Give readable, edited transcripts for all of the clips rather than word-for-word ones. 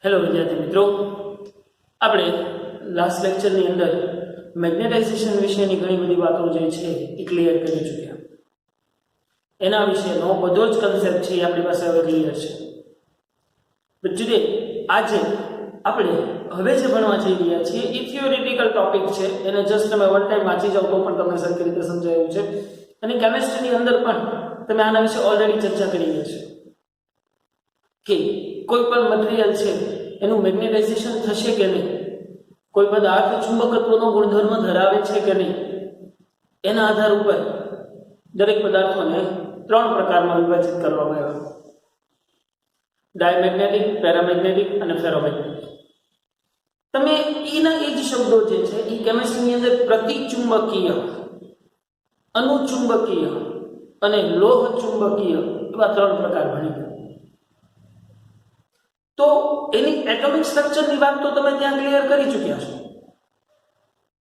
Hello વિદ્યાર્થી મિત્રો, આપણે લાસ્ટ લેક્ચરની અંદર મેગ્નેટાઇઝેશન વિશેની ઘણી બધી વાતો જે છે એ ક્લિયર કરી ચૂક્યા. એના વિશેનો બધો જ કન્સેપ્ટ છે એ આપણી પાસે હવે ક્લિયર છે. બટ ટુડે આજે આપણે હવે જે ભણવા જઈ રહ્યા છીએ એ થિયોરિટિકલ ટોપિક છે. એને જસ્ટ તમે વન ટાઈમ વાંચી જાઓ તો પણ તમને સરખી રીતે સમજાયું છે. અને કેમેસ્ટ્રીની અંદર પણ તમે આના વિશે ઓલરેડી ચર્ચા કરી રહ્યા છો કે કોઈ પણ મટીરિયલ છે એનું મેગ્નેટાઇઝેશન થશે કે નહીં, કોઈ પદાર્થ ચુંબકત્વનો ગુણધર્મ ધરાવે છે કે નહીં, એના આધાર ઉપર દરેક પદાર્થોને ત્રણ પ્રકારમાં વિભાજિત કરવામાં આવ્યા: ડાયમેગ્નેટિક, પેરામેગ્નેટિક અને ફેરોમેગ્નેટિક. તમે એના એ જ શબ્દો જે છે એ કેમિસ્ટ્રીની અંદર પ્રતિચુંબકીય, અનુચુંબકીય અને લોહ ચુંબકીય એવા ત્રણ પ્રકાર ભણી ગયા. તો એની એટોમિક સ્ટ્રક્ચરની વાત તો તમે ત્યાં ક્લિયર કરી ચૂક્યા છો.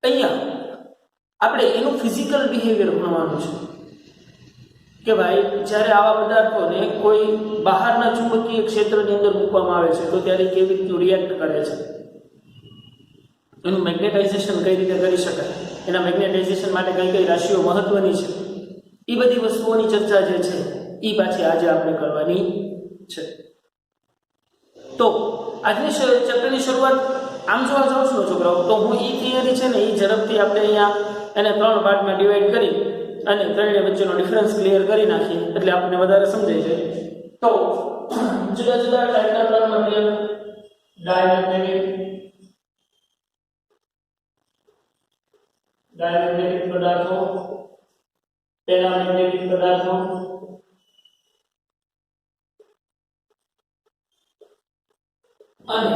અહીંયા આપણે એનું ફિઝિકલ બિહેવિયર ભણવાનું છે કે ભાઈ જ્યારે આવા પદાર્થોને કોઈ બહારના ચુંબકીય ક્ષેત્રની અંદર મૂકવામાં આવે છે તો ત્યારે કેવી રીતે રિએક્ટ કરે છે, એનું મેગ્નેટાઇઝેશન કઈ રીતે કરી શકાય, એના મેગ્નેટાઇઝેશન માટે કઈ કઈ રાશિઓ મહત્વની છે, એ બધી વસ્તુઓની ચર્ચા જે છે એ પાછી આજે આપણે કરવાની છે. તો આજની ચેપ્ટરની શરૂઆત આમ જોવા જાઉં છું છોકરાઓ તો હું એ થિયરી છે ને એ ઝડપથી આપણે અહીંયા એને ત્રણ પાર્ટમાં ડિવાઈડ કરી અને ત્રણેય વચ્ચેનો ડિફરન્સ ક્લિયર કરી નાખીએ એટલે આપણને વધારે સમજાય છે. તો જુદા જુદા ટાઈપના ત્રણ મટીરીયલ: ડાયમેગ્નેટિક પદાર્થો, પેરામેગ્નેટિક પદાર્થો અને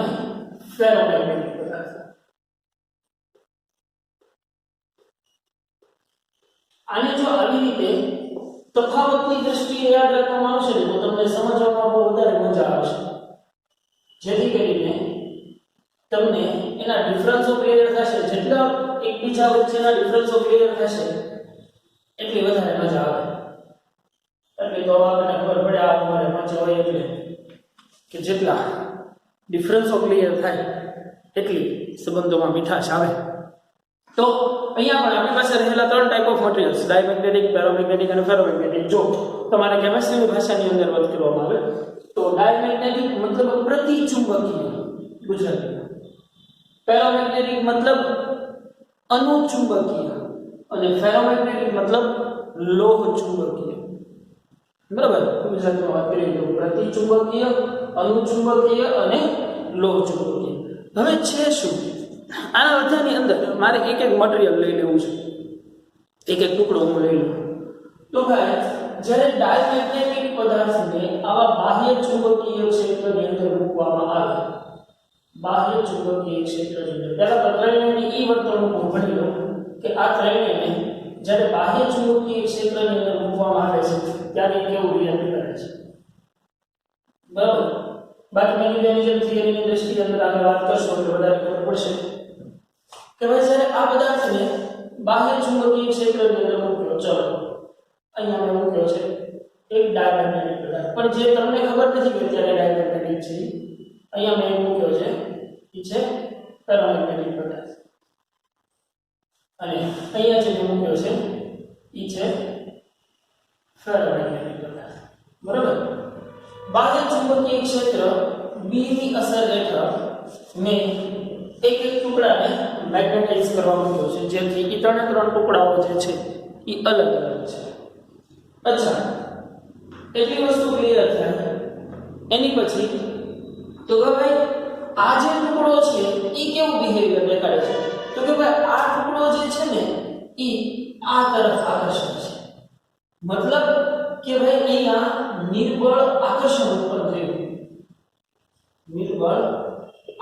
ફેરોમેગ્નેટિક પદાર્થો. આને જો આવી રીતે તફાવતની દ્રષ્ટિએ યાદ રાખવામાં આવશે ને તો તમને સમજવામાં બહુ વધારે મજા આવશે, જેથી કરીને તમને એના ડિફરન્સો ક્લિયર થશે. જેટલા એકબીજા વચ્ચેના ડિફરન્સો ક્લિયર થશે એટલી વધારે મજા આવે. એટલે તો આપણને ખબર પડે આ તમારે મજા હોય એટલે કે જેટલા ડિફરન્સો ક્લિયર થાય એટલી સંબંધોમાં મીઠાશ આવે. તો અહીંયા પણ આપણી પાસે રહેલા ત્રણ ટાઈપ ઓફ મટીરીયલ્સ: ડાયમેગ્નેટિક, પેરામેગ્નેટિક અને ફેરોમેગ્નેટિક. જો તમારે કેમિસ્ટ્રીની ભાષાની અંદર વાત કરવામાં આવે તો ડાયમેગ્નેટિક મતલબ પ્રતિચુંબકીય ગુજરાતીમાં, પેરામેગ્નેટિક મતલબ અનુચુંબકીય અને ફેરોમેગ્નેટિક મતલબ લોહ ચુંબકીય. બરાબર? ગુજરાતીમાં વાત કરીએ તો પ્રતિચુંબકીય, અનુચુંબકીય અને લોહ ચુંબકીય. હવે છે શું આના બધાની અંદર મારે એક એક મટીરીયલ લઈ લેવું છે, એક એક ટુકડો હું લઈ લઉં. તો ભાઈ જ્યારે ડાયમેગ્નેટિક પદાર્થને આવા બાહ્ય ચુંબકીય ક્ષેત્રની અંદર મૂકવામાં આવે, બાહ્ય ચુંબકીય ક્ષેત્રની અંદર પહેલા તો ત્રણેયની ઈ વર્તણૂક હું ભણી લઉં કે આ ત્રણેયને જ્યારે બાહ્ય ચુંબકીય ક્ષેત્રની અંદર મૂકવામાં આવે છે ત્યારે કેવું રિએક્ટ કરે છે. બરાબર? બાકી મેગ્નેટિક થિયરીની દ્રષ્ટિએ અંદર આગળ વાત કરશો એટલે વધારે ખબર પડશે કે ભાઈ જ્યારે આ પદાર્થને બાહ્ય ચુંબકીય ક્ષેત્રની અંદર મૂક્યો, ચલો અહીંયા મેં મૂક્યો છે એક ડાયમેગ્નેટિક પદાર્થ, પણ જે તમને ખબર નથી કે ત્યારે ડાયમેગ્નેટિક છે, અહીંયા મેં મૂક્યો છે એ છે પેરામેગ્નેટિક પદાર્થ, અને અહીંયા જે મેં મૂક્યો છે એ છે ફેરોમેગ્નેટિક પદાર્થ. બરાબર? બાહ્ય ચુંબકીય ક્ષેત્ર B ની અસર હેઠળ મેં એક એક ટુકડાને મેગ્નેટાઇઝ કરવા મૂક્યો છે, જેથી એ ત્રણે ત્રણ ટુકડાઓ જે છે એ અલગ અલગ છે. અચ્છા, એટલી વસ્તુ ક્લિયર થાય એની પછી તો કે ભાઈ આ જે ટુકડો છે એ કેવું બિહેવિયર દેખાડે છે? તો કે ભાઈ આ ટુકડો જે છે ને એ આ તરફ આકર્ષણ છે. મતલબ કે ભાઈ અહીંયા નિર્બળ આકર્ષણ ઉત્પન્ન થયું, નિર્બળ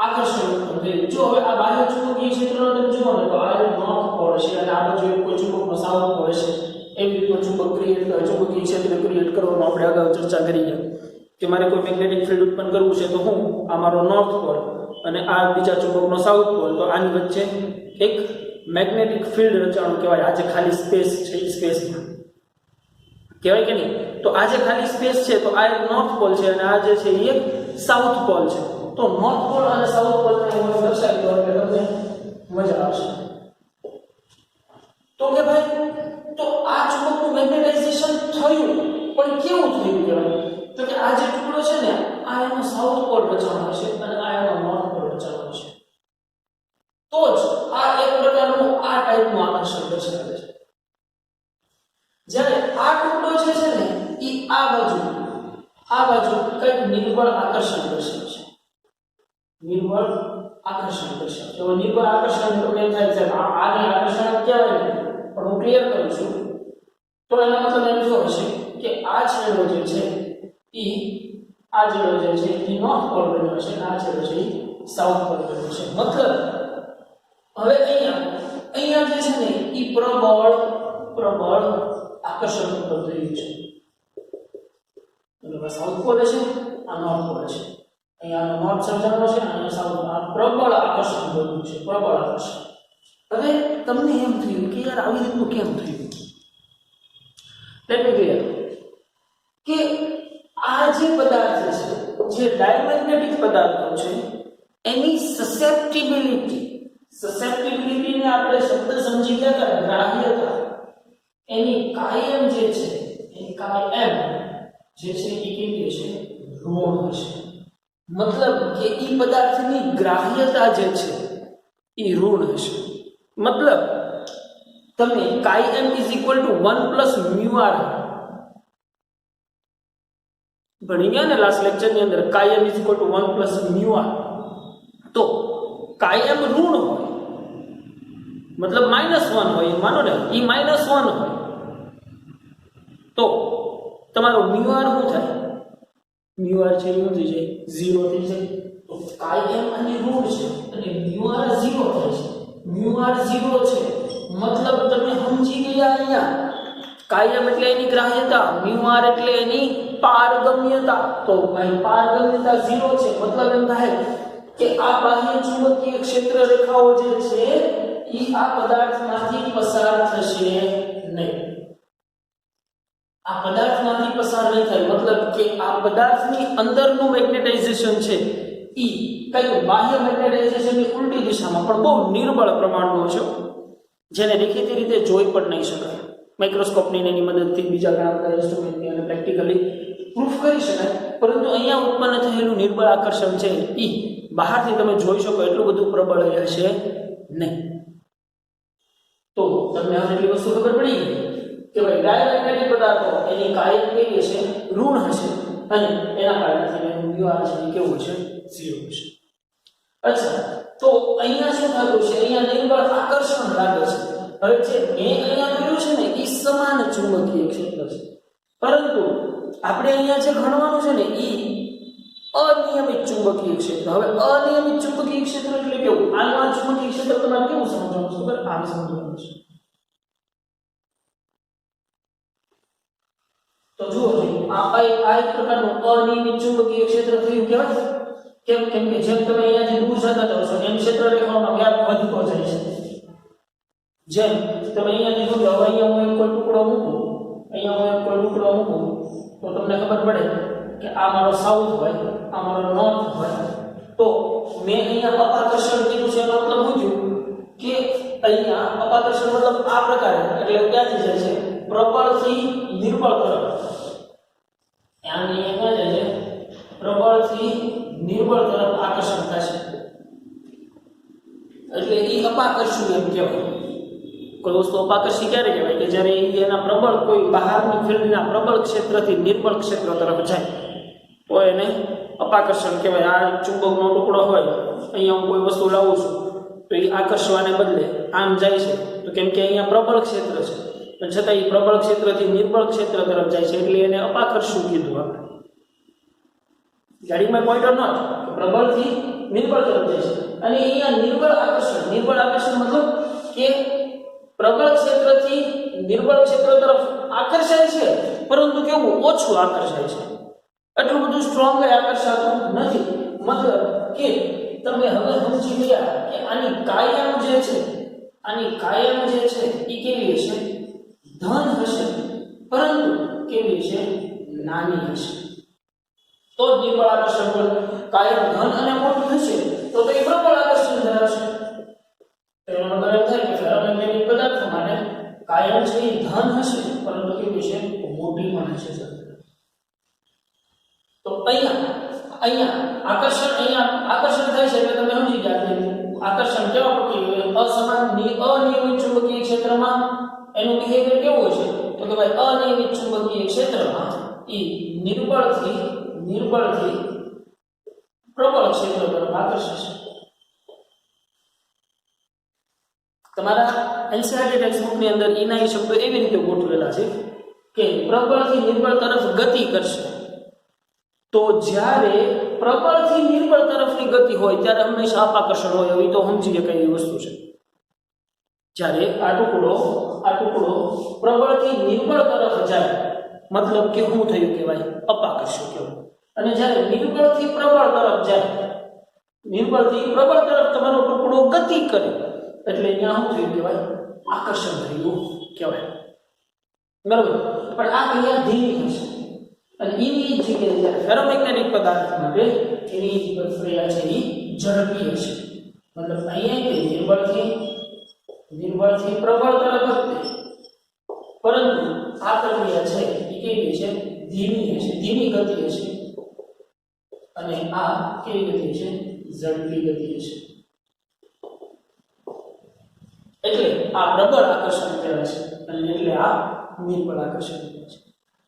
આકર્ષણ ઉત્પન્ન થયું. જો હવે આ બાહ્ય ચુંબકીય ક્ષેત્રનો તમે જુઓ ને તો આ નોર્થ પોલ છે અને આ બાજુ કોઈ ચુંબકનો સાઉથ પોલ છે. એવી રીતે ચુંબક ક્રિએટ કરે, ચુંબકીય ક્ષેત્ર ક્રિએટ કરવાનો આપણે અગાઉ ચર્ચા કરી છે કે મારે કોઈ મેગ્નેટિક ફિલ્ડ ઉત્પન્ન કરવું છે તો હું આ મારો નોર્થ પોલ અને આ બીજા ચુંબકનો સાઉથ પોલ, તો આની વચ્ચે એક મેગ્નેટિક ફિલ્ડ રચાણું કહેવાય. આ જે ખાલી સ્પેસ છે એ સ્પેસમાં કહેવાય કે નહીં? તો આ જે ખાલી સ્પેસ છે તો આ એક નોર્થ પોલ છે અને આ જે છે એ એક સાઉથ પોલ છે. તો નોર્થ પોલ અને સાઉથ પોલને હું દર્શાવી દઉં એટલે તમને મજા આવશે. તો કે ભાઈ તો આ ચુંબકનું મેગ્નેટાઇઝેશન થયું પણ કેવું થયું કહેવાય? તો કે આ જે ટુકડો છે ને આ એનો સાઉથ પોલ રચાવાનો છે અને આ એનો નોર્થ પોલ રચાવાનો છે. તો જ આ એક પ્રકારનું આ ટાઈપનું આકર્ષણ દર્શાવે છે. જ્યારે આ ટુકડો જે છે ને એ આ બાજુ કંઈક નિર્બળ આકર્ષણ દર્શાવે છે. નિર્બળ આકર્ષણ દર્શાવે છે. હવે નિર્બળ આકર્ષણ તમને એમ થાય છે આને આકર્ષણ કહેવાય ને, પણ હું ક્લિયર કરું છું. તો એનો મતલબ એમ થયો હશે કે આ છેડો જે છે એ આ છેડો જે છે એ નોર્થ પોલ બન્યો છે અને આ છેડો છે એ સાઉથ પોલ બન્યો છે. મતલબ હવે અહીંયા જે છે ને એ પ્રબળ આકર્ષણ ઉત્પન્ન થયું છે. એટલે સાઉથ પોલ છે આ નોર્થ પોલ છે. અહીંયા નોર્થ સર્જાનો છે અને સાઉથ. આ પ્રબળ આકર્ષણ બન્યું છે, પ્રબળ આકર્ષણ. હવે તમને એમ થયું કે યાર આવી રીતનું કેમ થયું? લેટ મી ક્લિયર કે આ જે પદાર્થ છે જે ડાયમેગ્નેટિક પદાર્થો છે એની સસેપ્ટિબિલિટીને આપણે શબ્દ સમજી ગયા કે ગ્રાહ્યતા એની કાયમ જે છે એની કાયમ જે છે એ કેવી છે? ઋણ હશે. મતલબ કે એ પદાર્થની ગ્રાહ્યતા જે છે એ ઋણ હશે. મતલબ તમે કાયમ = 1 + μr ભણી ગયા ને લાસ્ટ લેક્ચર ની અંદર. કાયમ = 1 + μr. તો કાયમ ઋણ હોય મતલબ -1 હોય, માનો ને એ -1 હોય તો તમારો μr શું થાય? μr છે એ શું થઈ જાય? 0 થઈ જાય. તો કાયમ અને ઋણ છે અને μr 0 થાય છે. μr 0 છે મતલબ તમે સમજી ગયા અહીંયા. કાયમ એટલે એની ગ્રાહ્યતા, μr એટલે એની પારગમ્યતા. તો ભાઈ પારગમ્યતા 0 છે મતલબ એમ થાય કે આ બાહ્ય ચુંબકીય ક્ષેત્ર રેખાઓ જે છે એ આ પદાર્થમાંથી પસાર થશે નહીં. આ પદાર્થમાંથી પસાર નહીં થાય મતલબ કે આ પદાર્થની અંદરનું મેગ્નેટાઇઝેશન છે એ કઈ બાહ્ય મેગ્નેટાઇઝેશનની ઉલટી દિશામાં પણ બહુ નિર્બળ પ્રમાણનો છે, જેને દેખીતી રીતે જોઈ પણ નહીં શકાય. માઇક્રોસ્કોપની એની મદદથી બીજા ઘણા બધા ઇન્સ્ટ્રુમેન્ટની અને પ્રેક્ટિકલી પ્રૂફ કરી શકાય. પરંતુ અહીંયા ઉત્પન્ન થયેલું નિર્બળ આકર્ષણ છે એ બહારથી તમે જોઈ શકો એટલું બધું પ્રબળ હશે નહીં. તો તમને હવે એટલી વસ્તુ ખબર પડી ગઈ કે ભાઈ ડાયમેગ્નેટિક પદાર્થો એની કાયમ કેવી હશે? ઋણ હશે અને એના કારણે μr છે એ કેવું હશે? 0 હશે. અચ્છા, તો અહીંયા શું થતું છે? અહીંયા નિર્બળ આકર્ષણ લાગે છે. હવે જે મેં અહીંયા કર્યું છે ને એ સમાન ચુંબકીય ક્ષેત્ર છે, પરંતુ આપણે અહીંયા જે ગણવાનું છે ને એ અનિયમિત ચુંબકીય ક્ષેત્ર. હવે અનિયમિત ચુંબકીય ક્ષેત્ર એટલે કેવું? આનું ચુંબકીય ક્ષેત્ર તમારે કેવું સમજવાનું છે? ખબર? આમ સમજવાનું છે. તો જુઓ આ એક પ્રકારનું અનિયમિત ચુંબકીય ક્ષેત્ર થયું કહેવાય. કેમ કે જેમ તમે અહીંયાથી દૂર જતા જાવ છો એમ ક્ષેત્ર રેખાઓનો વ્યાપ વધતો જાય છે. જેમ તમે અહીંયાથી દૂર જાવ, અહીંયા હું એક કોઈ ટુકડો મૂકું, તો તમને ખબર પડે કે આ મારો સાઉથ હોય, આ મારો નોર્થ હોય. તો મેં અહીંયા અપાકર્ષણ કીધું છે એનો મતલબ શું થયું કે અહીંયા અપાકર્ષણ મતલબ આ પ્રકારે, એટલે ક્યાંથી જાય છે? પ્રબળથી નિર્બળ તરફ. અહીંયા ક્યાં જાય છે? પ્રબળથી નિર્બળ તરફ આકર્ષણ થશે. એટલે એ અપાકર્ષણ એમ કહેવાય. કોઈ વસ્તુ અપાકર્ષી ક્યારે કહેવાય? કે જ્યારે એના પ્રબળ કોઈ બહારની ફિલ્ડના પ્રબળ ક્ષેત્રથી નિર્બળ ક્ષેત્ર તરફ જાય તો એને અપાકર્ષણ કહેવાય. આ ચુંબકનો ટુકડો હોય, અહીંયા હું કોઈ વસ્તુ લાવું છું તો એ આકર્ષવાને બદલે આમ જાય છે. તો કેમ કે અહીંયા પ્રબળ ક્ષેત્ર છે પણ છતાં એ પ્રબળ ક્ષેત્રથી નિર્બળ ક્ષેત્ર તરફ જાય છે એટલે એને અપાકર્ષણ કીધું આપણે. ગાડી માં પોઈન્ટ ઓર નોટ? પ્રબળથી નિર્બળ તરફ જાય છે અને અહીંયા નિર્બળ આકર્ષણ મતલબ કે પ્રબળ ક્ષેત્રથી નિર્બળ ક્ષેત્ર તરફ આકર્ષાય છે, પરંતુ કેવું? ઓછું આકર્ષાય છે. એટલું બધું સ્ટ્રોંગ આકર્ષાતું નથી. મતલબ કે તમે હવે સમજી ગયા કે આની કાયમ જે છે એ કેવી હશે? ધન હશે. પરંતુ કેવી છે? નાની હશે. તો જ નિર્બળ આકર્ષણ બળ કાયમ ઘન અને મોટું થશે તો એ પ્રબળ આકર્ષણ ધરાવશે. એનો મતલબ એમ થાય કે ફેરોમેગ્નેટિક પદાર્થો માટે કાયમ છે એ ધન હશે પરંતુ કેવી છે? મોટી પણ હશે. તો અહીંયા આકર્ષણ થાય છે એટલે તમે સમજી ગયા કે આકર્ષણ કેવા પ્રકારનું અસમાન અનિયમિત ચુંબકીય ક્ષેત્રમાં એનું બિહેવિયર કેવું છે? તો કે ભાઈ અનિયમિત ચુંબકીય ક્ષેત્રમાં એ નિર્બળથી પ્રબળ ક્ષેત્ર તરફ આકર્ષે છે. તમારા એનસીઈઆરટી ટેક્સ્ટબુકની અંદર ઈના શબ્દો એવી રીતે ગોઠવેલા છે કે પ્રબળથી નિર્બળ તરફ ગતિ કરશે. તો જ્યારે પ્રબળથી નિર્બળ તરફની ગતિ હોય ત્યારે હંમેશા અપાકર્ષણ હોય. હવે તો સમજી શકાય એવી વસ્તુ છે. જ્યારે આ ટુકડો પ્રબળથી નિર્બળ તરફ જાય મતલબ કે શું થયું કહેવાય? અપાકર્ષણ કહેવાય. અને જ્યારે નિર્બળથી પ્રબળ તરફ જાય, નિર્બળથી પ્રબળ તરફ તમારો ટુકડો ગતિ કરે એટલે અહીંયા શું થયું કહેવાય? આકર્ષણ થયું કહેવાય. બરાબર. પણ આ ક્રિયા ધીમી હશે અને એની જગ્યાએ જ્યારે ફેરોમેગ્નેટિક પદાર્થ માટે એની પ્રક્રિયા છે એ ઝડપી હશે. મતલબ અહીંયા કે નિર્બળથી પ્રબળ તરફ વધે પરંતુ આ પ્રક્રિયા છે એ કેવી છે? ધીમી હશે, ધીમી ગતિ હશે. અને આ કેવી ગતિ છે? ઝડપી ગતિ હશે. એટલે આ પ્રબળ આકર્ષણ કહેવાય છે અને એટલે આ નિર્બળ આકર્ષણ કહેવાય છે.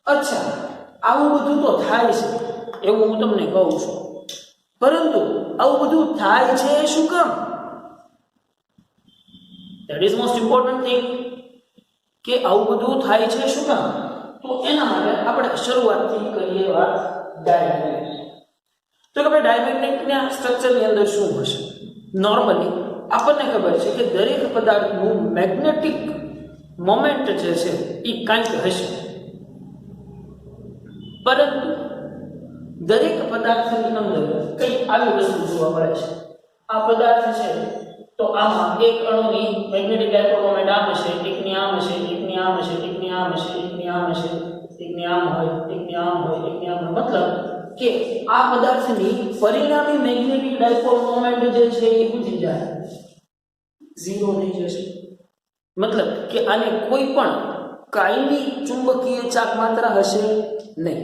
અચ્છા, આવું બધું તો થાય છે એવું હું તમને કહું છું, પરંતુ આવું બધું થાય છે શું કામ? That is most important thing કે આવું બધું થાય છે શું કામ? તો એના માટે આપણે શરૂઆતથી કરીએ વાત ડાયમેગ્નેટિક. તો કે ભાઈ ડાયમેગ્નેટિકના સ્ટ્રક્ચરની અંદર શું હશે? નોર્મલી આપણને ખબર છે કે દરેક પદાર્થનું મેગ્નેટિક મોમેન્ટ જે છે એ કંઈક હશે, પરંતુ દરેક પદાર્થની અંદર કંઈક આવી વસ્તુ જોવા મળે છે. આ પદાર્થ છે તો આમાં એક અણુની મેગ્નેટિક ડાયપોલ મોમેન્ટ આમ હશે, એકની આમ હશે, એકની આમ હશે, એકની આમ હશે, એકની આમ હશે, એકની આમ હોય, એકની આમ હોય, એકની આમ હોય. મતલબ કે આ પદાર્થની પરિણામી મેગ્નેટિક ડાયપોલ મોમેન્ટ જે છે એ ઉડી જાય, ઝીરો થઈ જશે. મતલબ કે આને કોઈ પણ કાયમી ચુંબકીય ચાક માત્રા હશે નહીં.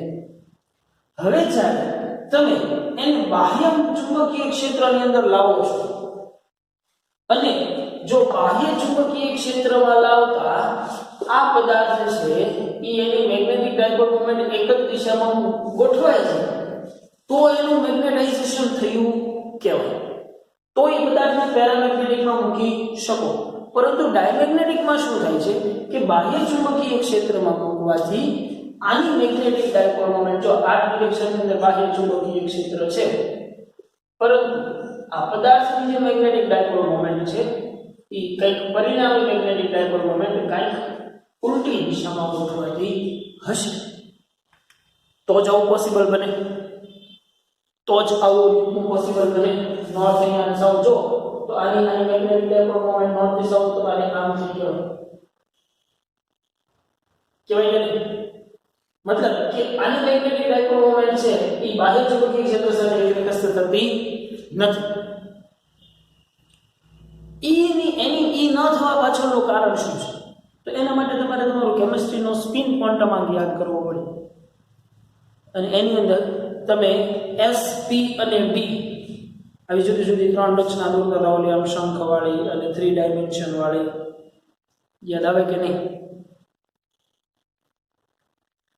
હવે જ્યારે તમે એને બાહ્ય ચુંબકીય ક્ષેત્રની અંદર લાવો છો અને જો બાહ્ય ચુંબકીય ક્ષેત્રમાં લાવતા આ પદાર્થ છે એ એની મેગ્નેટિક ડાયપોલ મોમેન્ટ એક જ દિશામાં ગોઠવાય છે તો એનું મેગ્નેટાઇઝેશન થયું કહેવાય. તો એ પદાર્થને પેરામેગ્નેટિકમાં મૂકી શકો. પરંતુ ડાયમેગ્નેટિકમાં શું થાય છે કે બાહ્ય ચુંબકીય ક્ષેત્રમાં મૂકવાથી આની મેગ્નેટિક ડાયપોલ મોમેન્ટ, જો આ ડિરેક્શનની અંદર બાહ્ય ચુંબકીય ક્ષેત્ર છે પરંતુ આ પદાર્થની જે મેગ્નેટિક ડાયપોલ મોમેન્ટ છે એ કંઈક પરિણામી મેગ્નેટિક ડાયપોલ મોમેન્ટ કંઈક ઉલટી દિશામાં ગોઠવાતી હશે, તો જ આવું પોસિબલ બને. નોર્થ અહીંયા સાઉથ જો તો આની મેગ્નેટિક ડાયપોલ મોમેન્ટ નોર્થ થી સાઉથ તમારે આમ થઈ કહેવાય કે મતલબ કે આની મેગ્નેટિક ડાયપોલ મોમેન્ટ છે એ બાહ્ય ચુંબકીય ક્ષેત્ર સાથે એકસ્થ થતી નથી. એની ન થવા પાછળનું કારણ શું છે? તો એના માટે તમારે તમારું કેમિસ્ટ્રીનો સ્પિન ક્વોન્ટમ આંક યાદ કરવો પડે અને એની અંદર તમે S, P અને D આવી જુદી જુદી ત્રણ રચના દૂર કરતા ઓલી આમ શંખવાળી અને 3 ડાયમેન્શન વાળી યાદ આવે કે નહીં?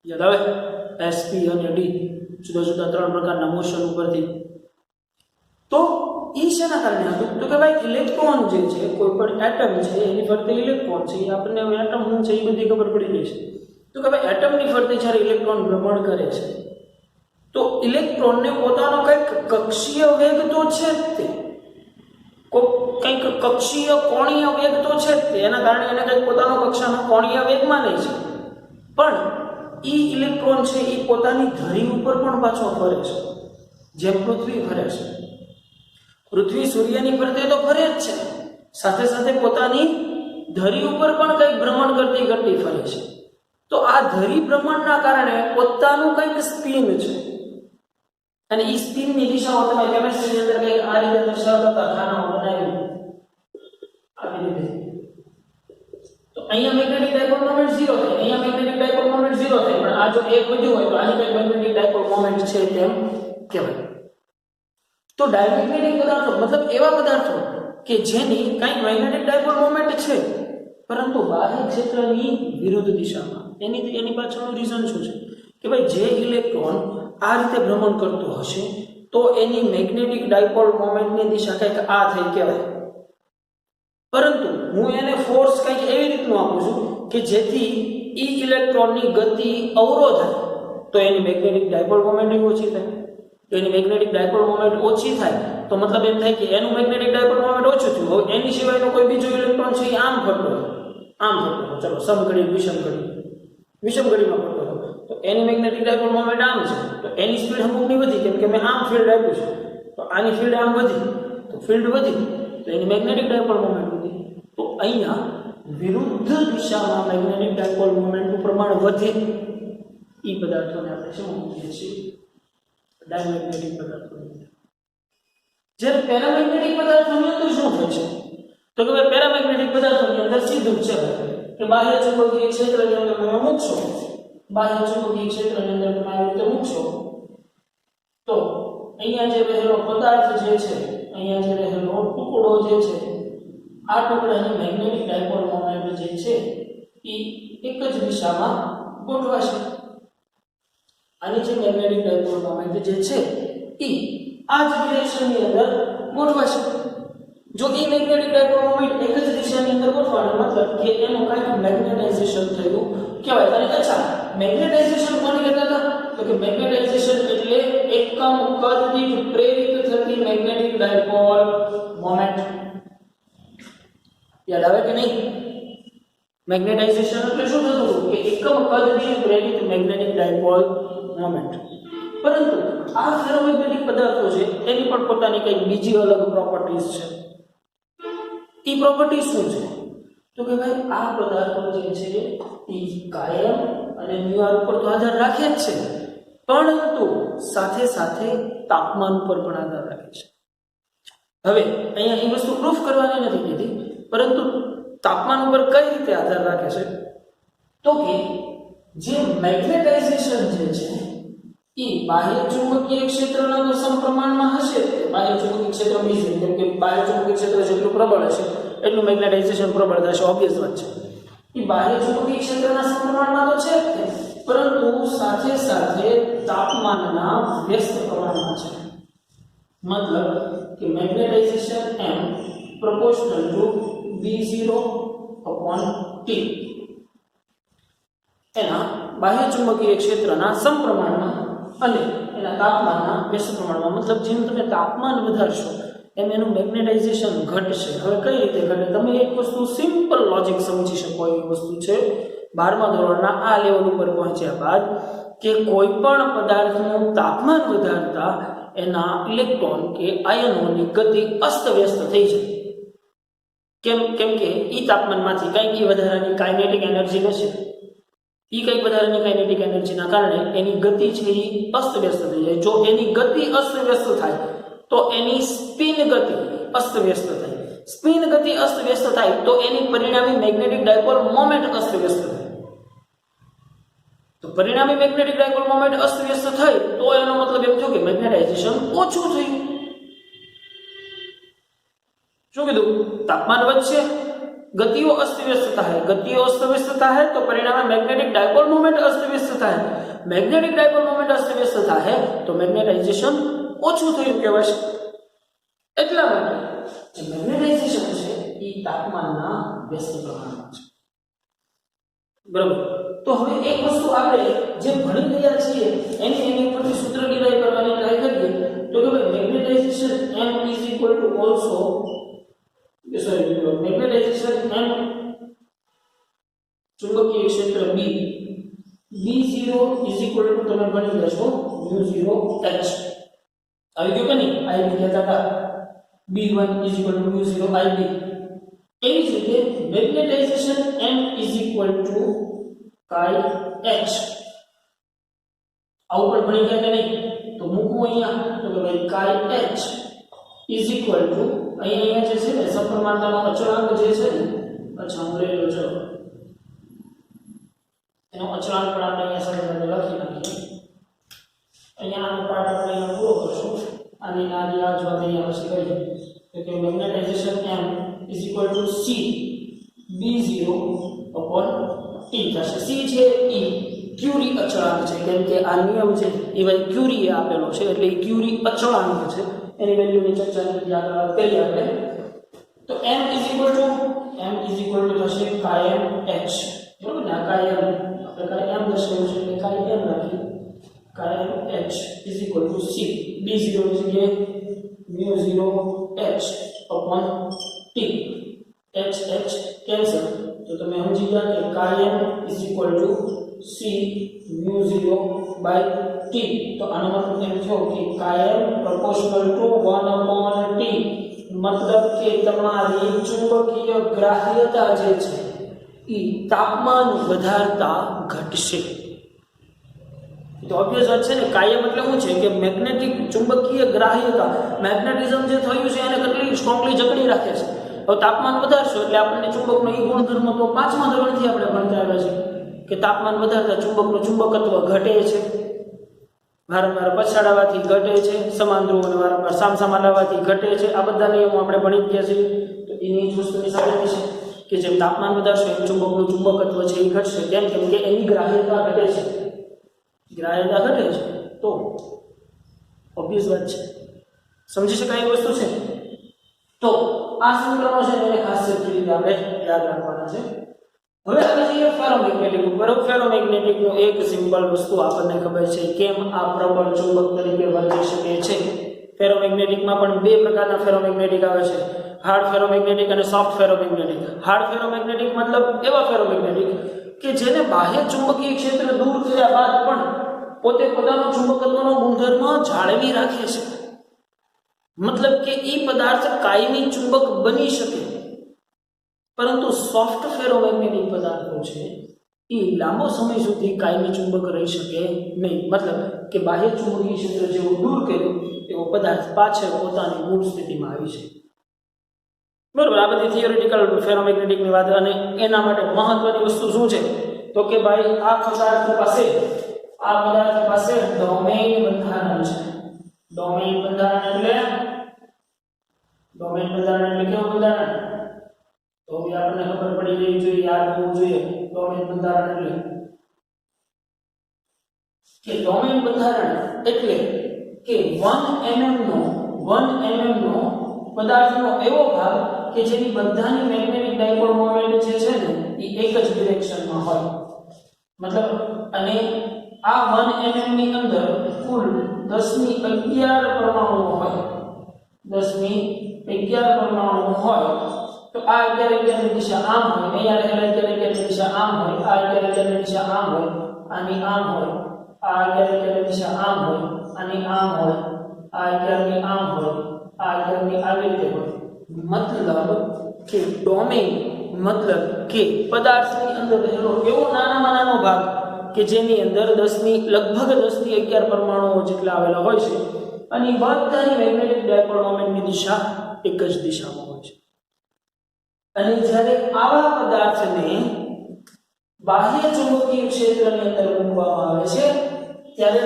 યાદ આવે? S, P અને D જુદા જુદા ત્રણ પ્રકારના મોશન ઉપરથી. તો એ શેના કારણે હતું? તો કે ભાઈ ઇલેક્ટ્રોન જે છે, કોઈ પણ એટમ છે એની ફરતે ઇલેક્ટ્રોન છે, એ આપણને એટમ શું છે એ બધી ખબર પડી ગઈ છે. તો કે ભાઈ એટમની ફરતે જ્યારે ઇલેક્ટ્રોન ભ્રમણ કરે છે તો ઇલેક્ટ્રોનને પોતાનો કંઈક કક્ષીય વેગ તો છે જ તે, કંઈક કક્ષીય કોણીય વેગ તો છે જ તે, એના કારણે એને કંઈક પોતાનો કક્ષાનો કોણીય વેગ માને છે. પણ એ ઇલેક્ટ્રોન છે એ પોતાની ધરી ઉપર પણ પાછો ફરે છે, જેમ પૃથ્વી ફરે છે. પૃથ્વી સૂર્યની ફરતે તો ફરે જ છે, સાથે સાથે પોતાની ધરી ઉપર પણ કંઈક ભ્રમણ કરતી ફરે છે. તો આ ધરી ભ્રમણના કારણે પોતાનું કંઈક સ્પિન છે અને એ સ્પિનની દિશાઓ તમે કેમિસ્ટ્રીની અંદર કંઈક આ રીતે દર્શાવતા હતા, ખાનાઓ બનાવી આવી રીતે. તો અહીંયા મેગ્નેટિક ડાયપોલ મોમેન્ટ 0 થાય, અહીંયા મેગ્નેટિક ડાયપોલ મોમેન્ટ 0 થાય, પણ આ જો એક વધ્યું હોય તો આની કંઈક મેગ્નેટિક ડાયપોલ મોમેન્ટ છે તેમ કહેવાય. તો ડાયમેગ્નેટિક પદાર્થો મતલબ એવા પદાર્થો કે જેની કંઈક મેગ્નેટિક ડાયપોલ મોમેન્ટ છે પરંતુ બાહ્ય ક્ષેત્રની વિરુદ્ધ દિશામાં. એની પાછળનું રીઝન શું છે કે ભાઈ જે ઇલેક્ટ્રોન આ રીતે ભ્રમણ કરતો હશે તો એની મેગ્નેટિક ડાયપોલ મોમેન્ટની દિશા કંઈક આ થઈ કહેવાય, પરંતુ હું એને ફોર્સ કંઈક એવી રીતનું આપું છું કે જેથી ઈ ઇલેક્ટ્રોનની ગતિ અવરોધાય તો એની મેગ્નેટિક ડાયપોલ મોમેન્ટ ઓછી થાય. તો એની મેગ્નેટિક ડાયપોલ મોમેન્ટ ઓછી થાય તો મતલબ એમ થાય કે એનું મેગ્નેટિક ડાયપોલ મોમેન્ટ ઓછું થયું. હવે એની સિવાયનો કોઈ બીજો ઇલેક્ટ્રોન છે એ આમ ફરતો હોય, આમ ફરતો હોય, ચલો સમઘડી વિષમઘડીમાં ફરતો હોય તો એની મેગ્નેટિક ડાયપોલ મોમેન્ટ આમ છે તો એની સ્પીડ અમુકની વધી, કેમ કે મેં આમ ફિલ્ડ આપ્યું છે તો આની ફિલ્ડ આમ વધી તો ફિલ્ડ વધી તો એની મેગ્નેટિક ડાયપોલ મોમેન્ટ વધી. તો અહીંયા વિરુદ્ધ દિશામાં મેગ્નેટિક ડાયપોલ મોમેન્ટનું પ્રમાણ વધે એ પદાર્થોને આપણે શું કહીએ છીએ? ડાયમેગ્નેટિક પદાર્થો. જ્યારે પેરામેગ્નેટિક પદાર્થોની અંદર શું થાય છે તો કે ભાઈ પેરામેગ્નેટિક પદાર્થોની અંદર સીધું જ છે કે બાહ્ય ચુંબકીય ક્ષેત્રની અંદર તમે મૂકશો, બાહ્ય ચુંબકીય ક્ષેત્રની અંદર તમે આવી રીતે મૂકશો તો અહીંયા જે રહેલો પદાર્થ જે છે, અહીંયા જે રહેલો ટુકડો જે છે આ ટુકડાની મેગ્નેટિક ડાયપોલ મોમેન્ટ જે છે એ એક જ દિશામાં ગોઠવાશે. આની જે મેગ્નેટિક ડાયપોલ મોમેન્ટ જે છે એ આ જ ડિરેક્શનની અંદર ગોઠવાશે. જો એ મેગ્નેટિક ડાયપોલ મોમેન્ટ એક જ દિશાની અંદર ગોઠવાનો મતલબ કે એનું કંઈક મેગ્નેટાઇઝેશન થયું કહેવાય. અને અચ્છા, મેગ્નેટાઇઝેશન કોને કહેતા હતા તો કે મેગ્નેટાઇઝેશન એટલે એકમ કદ દીઠ પ્રેરિત થતી મેગ્નેટિક ડાયપોલ મોમેન્ટ. યાદ આવે કે નહીં? મેગ્નેટાઇઝેશન એટલે શું થતું કે એકમ કદ દીઠ પ્રેરિત મેગ્નેટિક ડાયપોલ મોમેન્ટ. પરંતુ આ ફેરોમેગ્નેટિક પદાર્થો છે એની પણ પોતાની કંઈક બીજી અલગ પ્રોપર્ટીઝ છે. એ પ્રોપર્ટી શું છે તો કે ભાઈ આ પદાર્થો જે છે એ કાયમ અને મ્યુઆર ઉપર તો આધાર રાખે જ છે, પરંતુ સાથે સાથે તાપમાન પર પણ આધાર રાખે છે. હવે અહીંયા એ વસ્તુ પ્રૂફ કરવાની નથી કીધી, પરંતુ તાપમાન ઉપર કઈ રીતે આધાર રાખે છે તો કે જે મેગ્નેટાઇઝેશન જે છે એ બાહ્ય ચુંબકીય ક્ષેત્રના તો સમપ્રમાણમાં હશે. બાહ્ય ચુંબકીય ક્ષેત્ર બીજું, કેમ કે બાહ્ય ચુંબકીય ક્ષેત્ર જેટલું પ્રબળ હશે એટલું મેગ્નેટાઇઝેશન પ્રબળ થશે, ઓબ્વિયસ વાત છે. એ બાહ્ય ચુંબકીય ક્ષેત્રના સમપ્રમાણમાં તો છે જ, પરંતુ સાથે સાથે તાપમાનના વ્યસ્ત પ્રમાણમાં છે. મતલબ કે magnetization m proportional to V0/T એના બાહ્ય ચુંબકીય ક્ષેત્રના સમપ્રમાણમાં અને એના તાપમાનના વ્યસ્ત પ્રમાણમાં. મતલબ જેમ તમે તાપમાન વધારશો એમ એનું મેગ્નેટાઇઝેશન ઘટશે. હવે કઈ રીતે ઘટે? તમે એક વસ્તુ સિમ્પલ લોજિક સમજી શકો એવી વસ્તુ છે 12મા ધોરણના આ લેવલ ઉપર પહોંચ્યા બાદ કે કોઈ પણ પદાર્થનું તાપમાન વધારતા એના ઇલેક્ટ્રોન કે આયનોની ગતિ અસ્તવ્યસ્ત થઈ જાય. કેમ કે ઈ તાપમાનમાંથી કંઈક વધારાની કાઇનેટિક એનર્જી લેશે. ઈ કંઈક વધારાની કાઇનેટિક એનર્જીના કારણે એની ગતિ છે એ અસ્તવ્યસ્ત થઈ જાય. જો એની ગતિ અસ્તવ્યસ્ત થાય તો એની સ્પિન ગતિ અસ્તવ્યસ્ત થાય. સ્પિન ગતિ અસ્તવ્યસ્ત થાય તો એની પરિણામી મેગ્નેટિક ડાયપોલ મોમેન્ટ અસ્તવ્યસ્ત થાય. તો પરિણામી મેગ્નેટિક ડાયપોલ મોમેન્ટ અસ્તવ્યસ્ત થાય તો એનો મતલબ એમ થયો કે મેગ્નેટાઇઝેશન ઓછું થયું. શું કીધું? તાપમાન વધશે, ગતિઓ અસ્તવ્યસ્ત થાય. ગતિઓ અસ્તવ્યસ્ત થાય તો પરિણામે મેગ્નેટિક ડાયપોલ મોમેન્ટ અસ્તવ્યસ્ત થાય. મેગ્નેટિક ડાયપોલ મોમેન્ટ અસ્તવ્યસ્ત થાય તો મેગ્નેટાઇઝેશન ઓછું થયું કહેવાશે. એટલા માટે જે મેગ્નેટાઇઝેશન છે એ તાપમાનના વ્યસ્ત પ્રમાણમાં છે. બરાબર? તો હવે એક વસ્તુ આપણે જે ભણી ગયા છીએ એની ઉપરથી સૂત્ર ડિરાઈવ કરવાની ટ્રાય કરીએ તો કે ભાઈ magnetization m is equal to also magnetization m ચુંબકીય ક્ષેત્ર B B0 is equal to તમે ગણી લેશો mu0 h. આવી ગયું કે નહીં? IB કહેતા હતા B1 is equal to mu0 IB. એવી જ રીતે magnetisation m is equal to કાઈ h આ ઉપર ભણી ગયા કે નહીં તો મૂકવું અહીંયા તો કે ભાઈ કાઈ h ઇઝ ઇક્વલ ટુ અહીંયા જે છે ને સપ્રમાણતાનો અચળાંક જે છે ને અચ્છા હું લઈ લો છો એનો અચળાંક પણ આપણે અહીંયા સરળતાથી લખી નાખીએ અહીંયા આનો પાર્ટ આપણે અહીંયા પૂરો કરશું આની નાની આ જ વાત અહીંયા પછી કરીએ તો કે magnetization m is equal to c b0 upon t થશે c છે e ક્યુરી અચળાંક છે કેમ કે આ નિયમ છે એ ભાઈ ક્યુરી એ આપેલો છે એટલે એ ક્યુરી અચળાંક છે એની વેલ્યુની ચર્ચા યાદ કરીએ આપણે તો m ઇઝ ઇક્વલ ટુ થશે કાયમ h બરોબર ને કાયમ આપણે કાયમ દર્શાવ્યું છે એટલે કાયમ રાખીએ કાયમ h is equal to c b0 ની જગ્યાએ mu0 h upon t h cancel તો તમે સમજી ગયા કે કાયમ is equal to c mu0 by t તો આનો મતલબ એમ થયો કે કાયમ પ્રોપોર્શનલ ટુ 1 upon t મતલબ કે તમારી ચુંબકીય ગ્રાહ્યતા જે છે એ તાપમાન વધારતા ઘટશે તો ઓબ્વિયસ વાત છે ને કાયમ એટલે શું છે કે મેગ્નેટિક ચુંબકીય ગ્રાહ્યતા મેગ્નેટિઝમ જે થયું છે એને કેટલી સ્ટ્રોંગલી જકડી રાખે છે હવે તાપમાન વધારશો એટલે આપણને ચુંબકનો એ ગુણધર્મ તો 5મા ધોરણથી આપણે ભણતા આવ્યા છે કે તાપમાન વધારતા ચુંબકનું ચુંબકત્વ ઘટે છે વારંવાર પછાડાવાથી ઘટે છે સમાન ધ્રુવોને વારંવાર સામસામા લાવવાથી ઘટે છે આ બધા નિયમો આપણે ભણી ગયા છીએ તો એની જ વસ્તુની સાથે છે કે જેમ તાપમાન વધારશો એમ ચુંબકનું ચુંબકત્વ છે એ ઘટશે કેમ કે એની ગ્રાહ્યતા ઘટે છે તો ઓબ્વિયસ વાત છે સમજી શકાય એ વસ્તુ છે તો આ સમીકરણો છે એને ખાસિયત રીતે આપણે યાદ રાખવાના છે હવે આપણે જોઈએ ફેરોમેગ્નેટિક ઉપર ફેરોમેગ્નેટિક નો એક સિમ્પલ વસ્તુ આપણને ખબર છે કેમ આ પ્રબળ ચુંબક તરીકે વર્તી શકે છે ફેરોમેગ્નેટિક માં પણ બે પ્રકારના ફેરોમેગ્નેટિક આવે છે હાર્ડ ફેરોમેગ્નેટિક અને સોફ્ટ ફેરોમેગ્નેટિક હાર્ડ ફેરોમેગ્નેટિક મતલબ એવા ફેરોમેગ્નેટિક કે જેને બાહ્ય ચુંબકીય ક્ષેત્ર દૂર કર્યા બાદ પણ પોતે પોતાનો ચુંબકત્વનો ગુણધર્મ જાળવી રાખે છે મતલબ કે એ પદાર્થ કાયમી ચુંબક બની શકે પરંતુ સોફ્ટ ફેરોમેગ્નેટિક પદાર્થો છે એ લાંબો સમય સુધી કાયમી ચુંબક રહી શકે નહીં મતલબ કે બાહ્ય ચુંબકીય ક્ષેત્ર જેવું દૂર કર્યું એવો પદાર્થ પાછળ પોતાની મૂળ સ્થિતિમાં આવી છે બરોબર આ બધી થિયોરિટિકલ ફેરોમેગ્નેટિકની વાત અને એના માટે મહત્વની વસ્તુ શું છે તો કે ભાઈ આ પદાર્થ પાસે ડોમેઇન બંધારણ છે ડોમેઇન બંધારણ એટલે કેવું બંધારણ તો આપણને ખબર પડી જવી જોઈએ યાદ હોવું જોઈએ ડોમેઇન બંધારણ એટલે કે ડોમેઇન બંધારણ એટલે કે 1 mm નો પદાર્થનો એવો ભાગ કે જેની બધાની મેગ્નેટિક ડાયપોલ મોમેન્ટ જે છે ને એ એક જ ડિરેક્શનમાં હોય મતલબ અને આ 1 mm ની અંદર કુલ 1011 પરમાણુઓ હોય 1011 પરમાણુઓ હોય તો આ 11 ની દિશા આમ હોય અહીંયા રહેલા 11 ની દિશા આમ હોય આ 11 ની દિશા આમ હોય આની આમ હોય આ 11 ની દિશા આમ હોય આની આમ હોય આ 11 ની આમ હોય આ 11 ની આવી રીતે હોય મતલબ કે ડોમેઇન મતલબ કે પદાર્થની અંદર રહેલો એવો નાનામાં નાનો ભાગ કે જેની અંદર લગભગ 10 ની 11 પરમાણુઓ જેટલા આવેલા હોય છે અને બધાની મેગ્નેટિક ડાયપોલ મોમેન્ટની દિશા એક જ દિશામાં હોય છે અને જ્યારે આવા પદાર્થને બાહ્ય ચુંબકીય ક્ષેત્રની અંદર મૂકવામાં આવે છે ત્યારે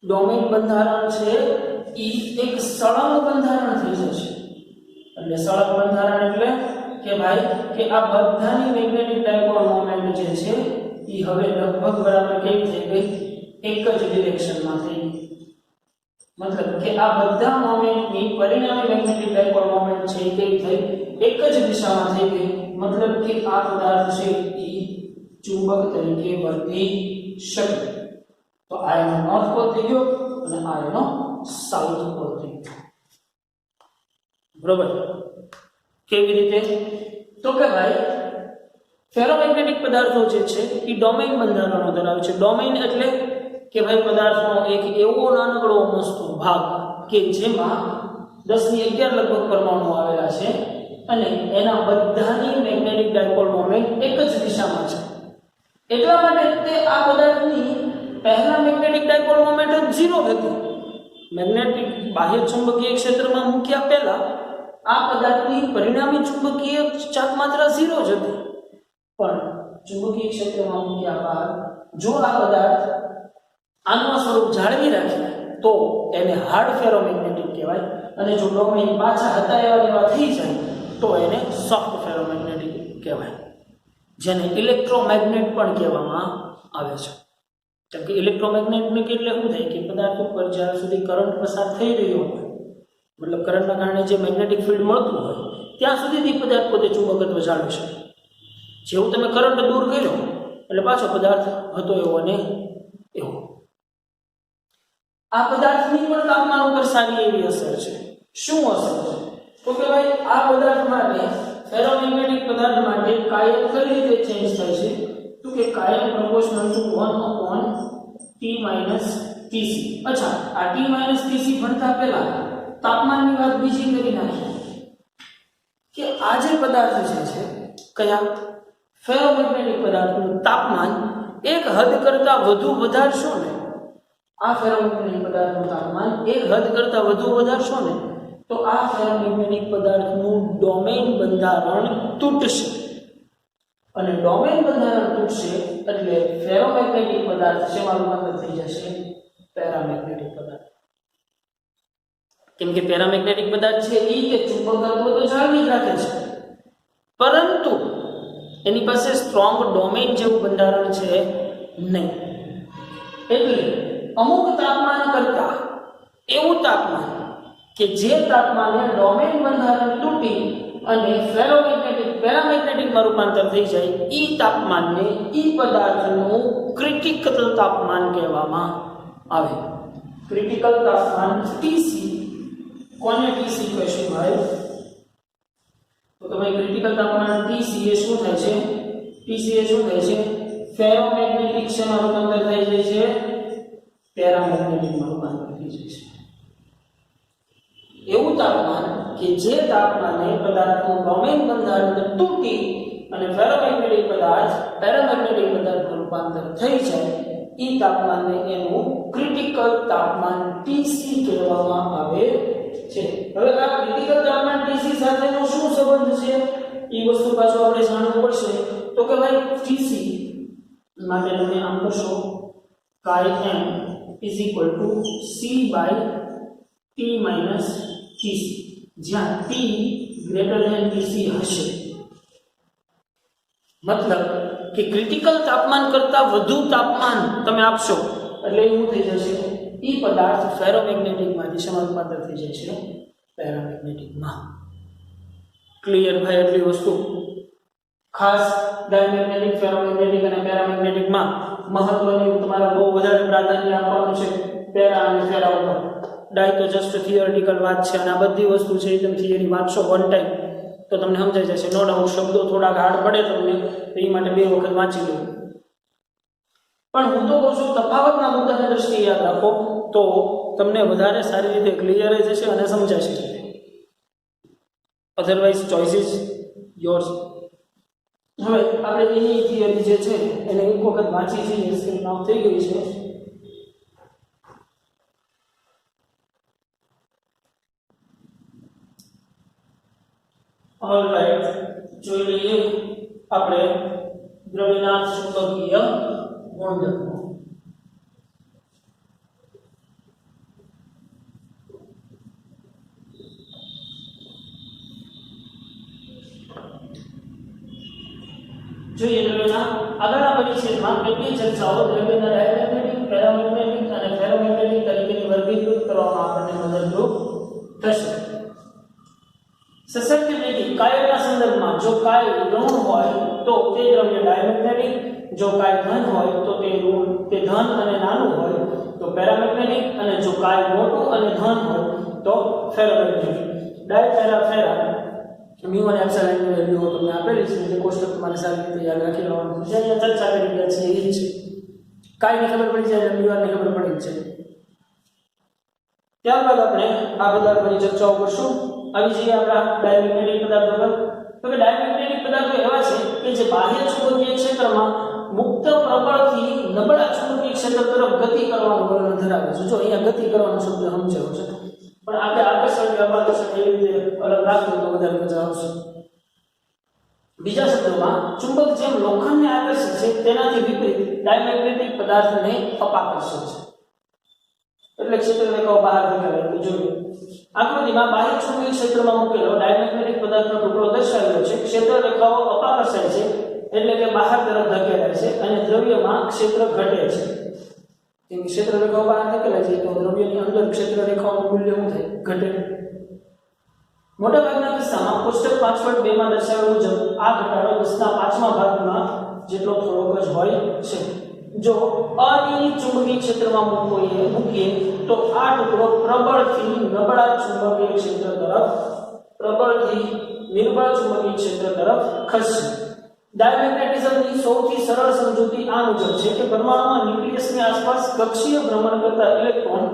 ડોમેઇન બંધારણ છે એ એક સળંગ બંધારણ થઈ જશે એટલે સળંગ બંધારણ એટલે કે ભાઈ કે આ બધાની મેગ્નેટિક ડાયપોલ મોમેન્ટ જે છે એ હવે લગભગ બરાબર કેવી થઈ ગઈ એક જ ડિરેક્શનમાં થઈ ગઈ મતલબ કે આ બધા મોમેન્ટની પરિણામી મેગ્નેટિક ડાયપોલ મોમેન્ટ છે એ કેવી થઈ એક જ દિશામાં થઈ ગઈ મતલબ કે આ પદાર્થ છે એ ચુંબક તરીકે વર્તી શકે તો આ એનો નોર્થ પોલ થઈ ગયો અને આ એનો સાઉથ પોલ થઈ ગયો બરોબર કેવી રીતે તો કે ભાઈ ફેરોમેગ્નેટિક પદાર્થો જે છે એ ડોમેઇન બંધારણો ધરાવે છે ડોમેઇન એટલે કે ભાઈ પદાર્થનો એક એવો નાનકડો મસ્તો ભાગ કે જેમાં 10 ની 11 લગભગ પરમાણુ આવેલા છે અને એના બધાની મેગ્નેટિક ડાયપોલ મોમેન્ટ એક જ દિશામાં છે. એટલા માટે તે આ પદાર્થની પહેલા મેગ્નેટિક ડાયપોલ મોમેન્ટ જ 0 હતી. મેગ્નેટિક બાહ્ય ચુંબકીય ક્ષેત્રમાં મૂક્યા પહેલા આ પદાર્થની પરિણામી ચુંબકીય ચાક માત્રા 0 જ હતી. પણ ચુંબકીય ક્ષેત્રમાં મૂક્યા બાદ જો આ પદાર્થ આનું સ્વરૂપ જાળવી રાખે તો એને હાર્ડ ફેરોમેગ્નેટિક કહેવાય, અને જો ડોમેન પાછા હતા એવા થઈ જાય તો એને સોફ્ટ ફેરોમેગ્નેટિક કહેવાય, જેને ઇલેક્ટ્રોમેગ્નેટ પણ કહેવામાં આવે છે. કેમ કે ઇલેક્ટ્રોમેગ્નેટિક એટલે શું થાય કે પદાર્થ ઉપર જ્યાં સુધી કરંટ પસાર થઈ રહ્યો હોય, મતલબ કરંટના કારણે જે મેગ્નેટિક ફિલ્ડ મળતું હોય ત્યાં સુધી તે પદાર્થ પોતે ચુંબકત્વ જાળવી શકે. જેવું તમે કરંટ દૂર કર્યો એટલે પાછો પદાર્થ હતો એવો ને એવો. આ પદાર્થની પણ તાપમાન ઉપર સારી એવી અસર છે. શું અસર છે? તો કે ભાઈ આ પદાર્થ માટે, ફેરોમેગ્નેટિક પદાર્થ માટે કાયમ કઈ રીતે ચેન્જ થાય છે? તો કે કાયમ પ્રોપોર્શનલ ટુ 1/T-Tc. અચ્છા, આ T-Tc ભણતા પહેલા તાપમાનની વાત બીજી કરી નાખીએ કે આ જે પદાર્થ છે કયા ફેરોમેગ્નેટિક પદાર્થનું તાપમાન એક હદ કરતા વધુ વધારશો ને, આ ફેરોમેગ્નેટિક પદાર્થનું તાપમાન એક હદ કરતા વધુ વધારશો ને તો આ ફેરોમેગ્નેટિક પદાર્થનું ડોમેન બંધારણ તૂટશે, અને ડોમેન બંધારણ તૂટશે એટલે ફેરોમેગ્નેટિક પદાર્થ શેમાં રૂપાંતર થઈ જશે? પેરામેગ્નેટિક પદાર્થ. કેમ કે પેરામેગ્નેટિક પદાર્થ છે એ કે ચુંબકત્વ તો જાળવી રાખે છે, પરંતુ એની પાસે સ્ટ્રોંગ ડોમેન જેવું બંધારણ છે નહીં. એટલે અમુક તાપમાન કરતા એવું તાપમાન કે જે તાપમાને ડોમેન બંધારણ તૂટી અને પેરામેગ્નેટિકમાં રૂપાંતર થઈ જાય, એ તાપમાનને એ પદાર્થનું ક્રિટિકલ તાપમાન કહેવામાં આવે. ક્રિટિકલ તાપમાન Tc. કોને Tc કહેશું ભાઈ? તો તમે ક્રિટિકલ તાપમાન Tc એ શું થાય છે? Tc એ શું થાય છે? ફેરોમેગ્નેટિક શેમાં રૂપાંતર થઈ જાય છે? પેરામેગ્નેટિકમાં રૂપાંતર થઈ જાય છે. એવું તાપમાન કે જે તાપમાને પદાર્થનું ડોમેન બંધારણ તૂટી અને ફેરોમેગ્નેટિક પદાર્થ પેરામેગ્નેટિક પદાર્થમાં રૂપાંતર થઈ જાય, એ તાપમાનને એનું ક્રિટિકલ તાપમાન Tc કહેવામાં આવે છે. હવે આ ક્રિટિકલ તાપમાન Tc સાથેનો શું સંબંધ છે એ વસ્તુ પાછું આપણે જાણવું પડશે. તો કે ભાઈ Tc માટે તમે આમ કરશો chi m is equal to C/T-Tc, જ્યાં T greater than Tc હશે. મતલબ કે ક્રિટિકલ તાપમાન કરતા વધુ તાપમાન તમે આપશો એટલે એવું થઈ જશે એ પદાર્થ ફેરોમેગ્નેટિકમાં દિશામાં રૂપાંતર થઈ જાય છે પેરામેગ્નેટિકમાં. ક્લિયર ભાઈ? એટલી વસ્તુ ખાસ ડાયમેગ્નેટિક, ફેરોમેગ્નેટિક અને પેરામેગ્નેટિકમાં મહત્વની તમારા બહુ વધારે પ્રાધાન્ય આપવાનું છે પેરા અને ફેરા ઉપર. ડાય તો જસ્ટ થિયરિટિકલ વાત છે, અને આ બધી વસ્તુ છે એ તમે થિયરી વાંચશો વન ટાઈમ તો તમને સમજાઈ જશે. નો ડાઉટ શબ્દો થોડાક હાર્ડ પડે તમને, તો એ માટે 2 વખત વાંચી લો. પણ હું તો કહું છું તફાવતના મુદ્દાની દ્રષ્ટિએ યાદ રાખો તો તમને વધારે સારી રીતે ક્લિયર થશે અને સમજાશે. Otherwise choice is yours. હવે આપણે એની થિયરી જે છે એને એક વખત વાંચી છીએ, સ્ક્રીન ઓફ થઈ ગઈ છે. ઓલરાઈટ, જોઈ લઈએ આપણે દ્રવ્યના ચુંબકીય ગુણધર્મો. જોઈએ દ્રવ્યના આગળના પરિચ્છેદમાં કેટલી ચર્ચાઓ દ્રવ્યના ડાયમેગ્નેટિક, પેરામેગ્નેટિક અને ફેરોમેગ્નેટિક તરીકે વર્ગીકૃત કરવામાં આપણને મદદરૂપ થશે. સસેપ્ટિબિલિટી કાયના સંદર્ભમાં જો કાય ઋણ હોય તો તે દ્રવ્ય ડાયમેગ્નેટિક, જો કાય ધન હોય તો તે ધન અને નાનું હોય તો પેરામેગ્નેટિક, અને જો કાય મોટું અને ધન હોય તો ફેરોમેગ્નેટિક. ડાય, પેરા, ફેરા મ્યુ અને એપ્સિલોન ની વેલ્યુઓ તમને આપેલી છે, એટલે કોષ્ટક તમારે સારી રીતે યાદ રાખી લેવાનું છે. અહીંયા ચર્ચા કરી રહ્યા છે એ છે કાયની ખબર પડી જાય એટલે મ્યુની ખબર પડી છે. ત્યારબાદ આપણે આ પદાર્થોની ચર્ચાઓ કરશું. આવી જઈએ આપણા ડાયમેગ્નેટિક પદાર્થો પર. તો કે ડાયમેગ્નેટિક પદાર્થો એવા છે કે જે બાહ્ય ચુંબકીય ક્ષેત્રમાં મુક્ત પ્રબળથી નબળા ચુંબકીય ક્ષેત્ર તરફ ગતિ કરવાનું વલણ ધરાવે છે. જો અહીંયા ગતિ કરવાનો શબ્દ સમજાવો છે, પણ આપણે આકર્ષણ કે અપાકર્ષણ એવી રીતે અલગ રાખીએ તો વધારે મજા આવશે. બીજા શબ્દોમાં ચુંબક જેમ લોખંડને આકર્ષે છે તેનાથી વિપરીત ડાયમેગ્નેટિક પદાર્થને અપાકર્ષે છે. એટલે ક્ષેત્ર રેખાઓ બહાર નીકળે. જોઈએ આકૃતિમાં બાહ્ય ચુંબકીય ક્ષેત્રમાં મૂકેલો ડાયમેગ્નેટિક પદાર્થનો ટુકડો દર્શાવેલો છે. ક્ષેત્ર રેખાઓ અપાકર્ષાય છે એટલે કે બહાર તરફ ધકેલાય છે અને દ્રવ્યમાં ક્ષેત્ર ઘટે છે. કેમ કે ક્ષેત્ર રેખાઓ બહાર ધકેલાય છે તો દ્રવ્યની અંદર ક્ષેત્ર રેખાઓનું મૂલ્ય શું થાય? ઘટે. મોટાભાગના કિસ્સામાં કોષ્ટક 5.2 માં દર્શાવ્યા મુજબ આ ઘટાડો 10^5 ભાગમાં જેટલો થોડોક જ હોય છે. જો અનિયમિત ચુંબકીય ક્ષેત્રમાં મૂકીએ તો આ ટુકડો પ્રબળથી નબળા ચુંબકીય ક્ષેત્ર તરફ પ્રબળથી નિર્બળ ચુંબકીય ક્ષેત્ર તરફ ખસશે. ડાયમેગ્નેટિઝમની સૌથી સરળ સમજૂતી આ મુજબ છે કે પરમાણુમાં ન્યુક્લિયસની આસપાસ કક્ષીય ભ્રમણ કરતા ઇલેક્ટ્રોન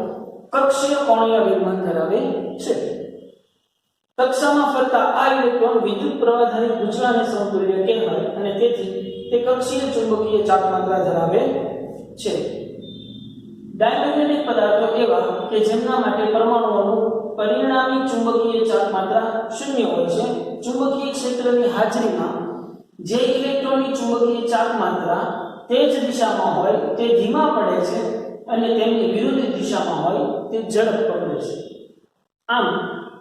કક્ષીય કોણીય વેગમાન ધરાવે છે. કક્ષામાં ફરતા આ ઇલેક્ટ્રોન વિદ્યુત પ્રવાહધારી ગુંચળાને સમતુલ્ય કહેવાય અને તેથી તે કક્ષીય ચુંબકીય ચાપમાત્રા ધરાવે છે. ડાયમેગ્નેટિક પદાર્થો એવા કે જેમના માટે પરમાણુઓનું પરિણામી ચુંબકીય ચાપમાત્રા શૂન્ય હોય છે. ચુંબકીય ક્ષેત્રની હાજરીમાં જે ઇલેક્ટ્રોનની ચુંબકીય ચાપમાત્રા તે જ દિશામાં હોય તે ધીમા પડે છે અને તેમની વિરુદ્ધ દિશામાં હોય તે ઝડપ પકડે છે. આમ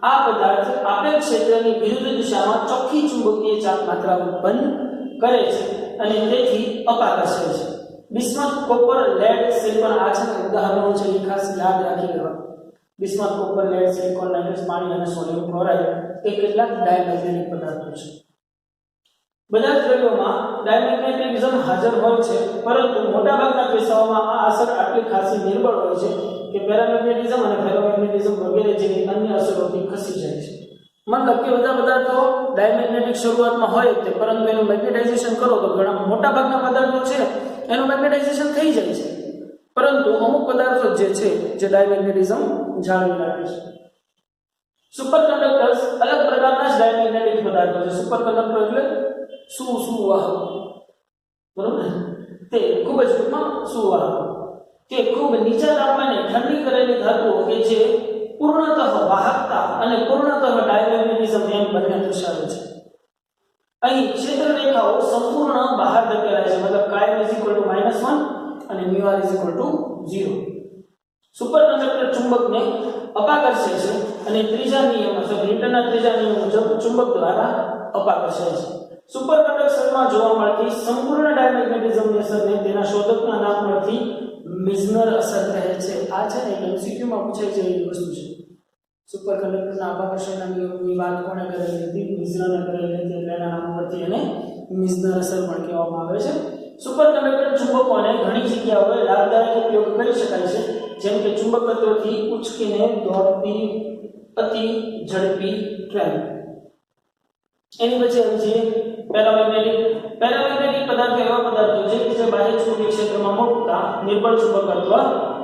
આ પદાર્થ આપેલ ક્ષેત્રની વિરુદ્ધ દિશામાં ચોખ્ખી ચુંબકીય ચાપમાત્રા ઉત્પન્ન કરે છે અને તેથી અપાકર્ષે છે. બિસ્મથ, કોપર, લેડ, સિલિકોન આ છે ઉદાહરણો છે, ખાસ યાદ રાખી લેવા. Bismuth, copper, lead, silicon, nitrous પાણી અને સોડિયમ ક્લોરાઇડ એ કેટલાક ડાયમેગ્નેટિક પદાર્થો છે. બધા દ્રવ્યોમાં ડાયમેગ્નેટિઝમ હાજર હોય છે, પરંતુ મોટાભાગના કિસ્સાઓમાં આ અસર આટલી ખાસી નિર્બળ હોય છે કે પેરામેગ્નેટિઝમ અને ફેરોમેગ્નેટિઝમ વગેરે જેવી અન્ય અસરોથી ખસી જાય છે. મતલબ કે બધા પદાર્થો ડાયમેગ્નેટિક શરૂઆતમાં હોય તે, પરંતુ એનું મેગ્નેટાઇઝેશન કરો તો ઘણા મોટાભાગના પદાર્થો છે એનું મેગ્નેટાઇઝેશન થઈ જાય છે, પરંતુ અમુક પદાર્થો જે છે જે ડાયમેગ્નેટિઝમ જાળવી રાખે છે. સુપરકન્ડક્ટર્સ અલગ પ્રકારના જ ડાયમેગ્નેટિક પદાર્થો છે. સુપરકન્ડક્ટર એટલે સુવાહક, બરોબર ને? તે ખૂબ જ ટૂંકમાં સુવાહક કે ખૂબ નીચા તાપમાને ઠંડી કરેલી ધાતુઓ કે જે પૂર્ણતઃ વાહકતા અને પૂર્ણતઃ ડાયમેગ્નેટિઝમ એમ બંને દર્શાવે છે. અહીં ક્ષેત્ર રેખાઓ સંપૂર્ણ બહાર ધકેલાય છે, મતલબ કાયમ -1 અને μr 0. સુપરકન્ડક્ટર ચુંબકને અપાકર્ષે છે અને ત્રીજા નિયમ અથવા ન્યૂટનના ત્રીજા નિયમ મુજબ ચુંબક દ્વારા અપાકર્ષાય છે. સુપરકન્ડક્ટરમાં જોવા મળતી સંપૂર્ણ ડાયમેગ્નેટિઝમની અસરને તેના શોધકના નામ પરથી મિઝનર અસર કહે છે. આ છે ને એમસીક્યુમાં પૂછાય છે એવી વસ્તુ છે. સુપરકન્ડક્ટરના અપાકર્ષણના નિયમની વાત કોણે કરેલી હતી? મિઝનરે કરેલી હતી. એટલે એના નામ પરથી એને મિઝનર અસર પણ કહેવામાં આવે છે. સુપરકન્ડક્ટર ચુંબકોને ઘણી જગ્યાઓએ લાભદાયક ઉપયોગ કરી શકાય છે, જેમ કે ચુંબકત્વથી ઉચકીને દોડતી અતિ ઝડપી ટ્રેન. એની પછી આવે છે પેરામેગ્નેટિક પદાર્થો એવા પદાર્થો છે કે જે બાહ્ય ચુંબકીય ક્ષેત્રમાં મોટા નિર્બળ ચુંબકત્વ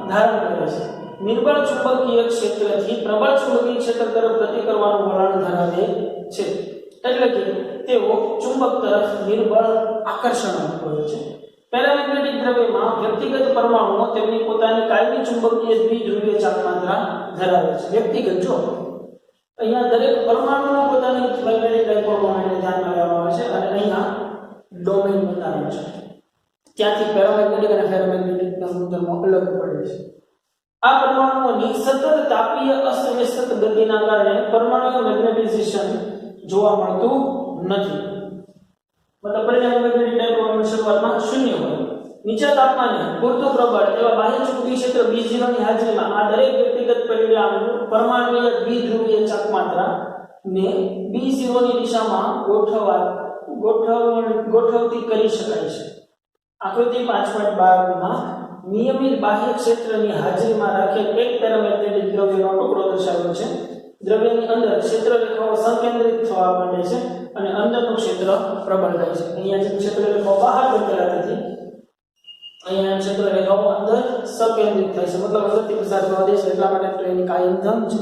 ધારણ કરે છે. નિર્બળ ચુંબકીય ક્ષેત્રથી પ્રબળ ચુંબકીય ક્ષેત્ર તરફ ગતિ કરવાનું વલણ ધરાવે છે, એટલે કે તેઓ ચુંબક તરફ નિર્બળ આકર્ષણ અનુભવે છે. પેરામેગ્નેટિક દ્રવ્યમાં વ્યક્તિગત પરમાણુઓ તેમની પોતાની કાયમી ચુંબકીય દ્વિધ્રુવીય ચાપમાત્રા ધરાવે છે. વ્યક્તિગત જો અહીંયા દરેક પરમાણુનો પોતાની મેગ્નેટિક ડાયપોલ મોમેન્ટને ધ્યાનમાં લેવામાં આવે છે અને અહીંયા ડોમેન બતાવ્યું છે. ત્યાંથી પેરામેગ્નેટિક અને ફેરોમેગ્નેટિકના ગુણધર્મો અલગ પડે છે. આ પરમાણુઓની સતત તાપીય અસ્તવ્યસ્ત ગતિના કારણે પરમાણુ મેગ્નેટાઇઝેશન જોવા મળતું નથી. મતલબ પરિણામી મેગ્નેટિક ડાયપોલની શરૂઆતમાં શૂન્ય હોય. નીચા તાપમાને પૂરતું પ્રબળ એવા બાહ્ય ચુંબકીય ક્ષેત્ર B0 ની હાજરીમાં આ દરેક વ્યક્તિગત પરમાણુય દ્વિધ્રુવીય ચાપમાત્રા ને B0 ની દિશામાં ગોઠવતી કરી શકાય છે. આકૃતિ 5.12 માં નિયમિત બાહ્ય ક્ષેત્રની હાજરીમાં રાખેલ એક પેરામેગ્નેટિક દ્રવ્યનો ટુકડો દર્શાવ્યો છે. દ્રવ્યની અંદર ક્ષેત્ર રેખાઓ સંકેન્દ્રિત થવા માંડે છે અને અંદરનું ક્ષેત્ર પ્રબળ થાય છે. અહીંયા જે ક્ષેત્ર રેખાઓ બહાર ધકેલાતી હતી, અહીંયા ક્ષેત્ર રેખાઓ અંદર સંકેન્દ્રિત થાય છે, મતલબ અંદરથી પસાર થવા દે છે, એટલા માટે એની કાયમ ધમ છે.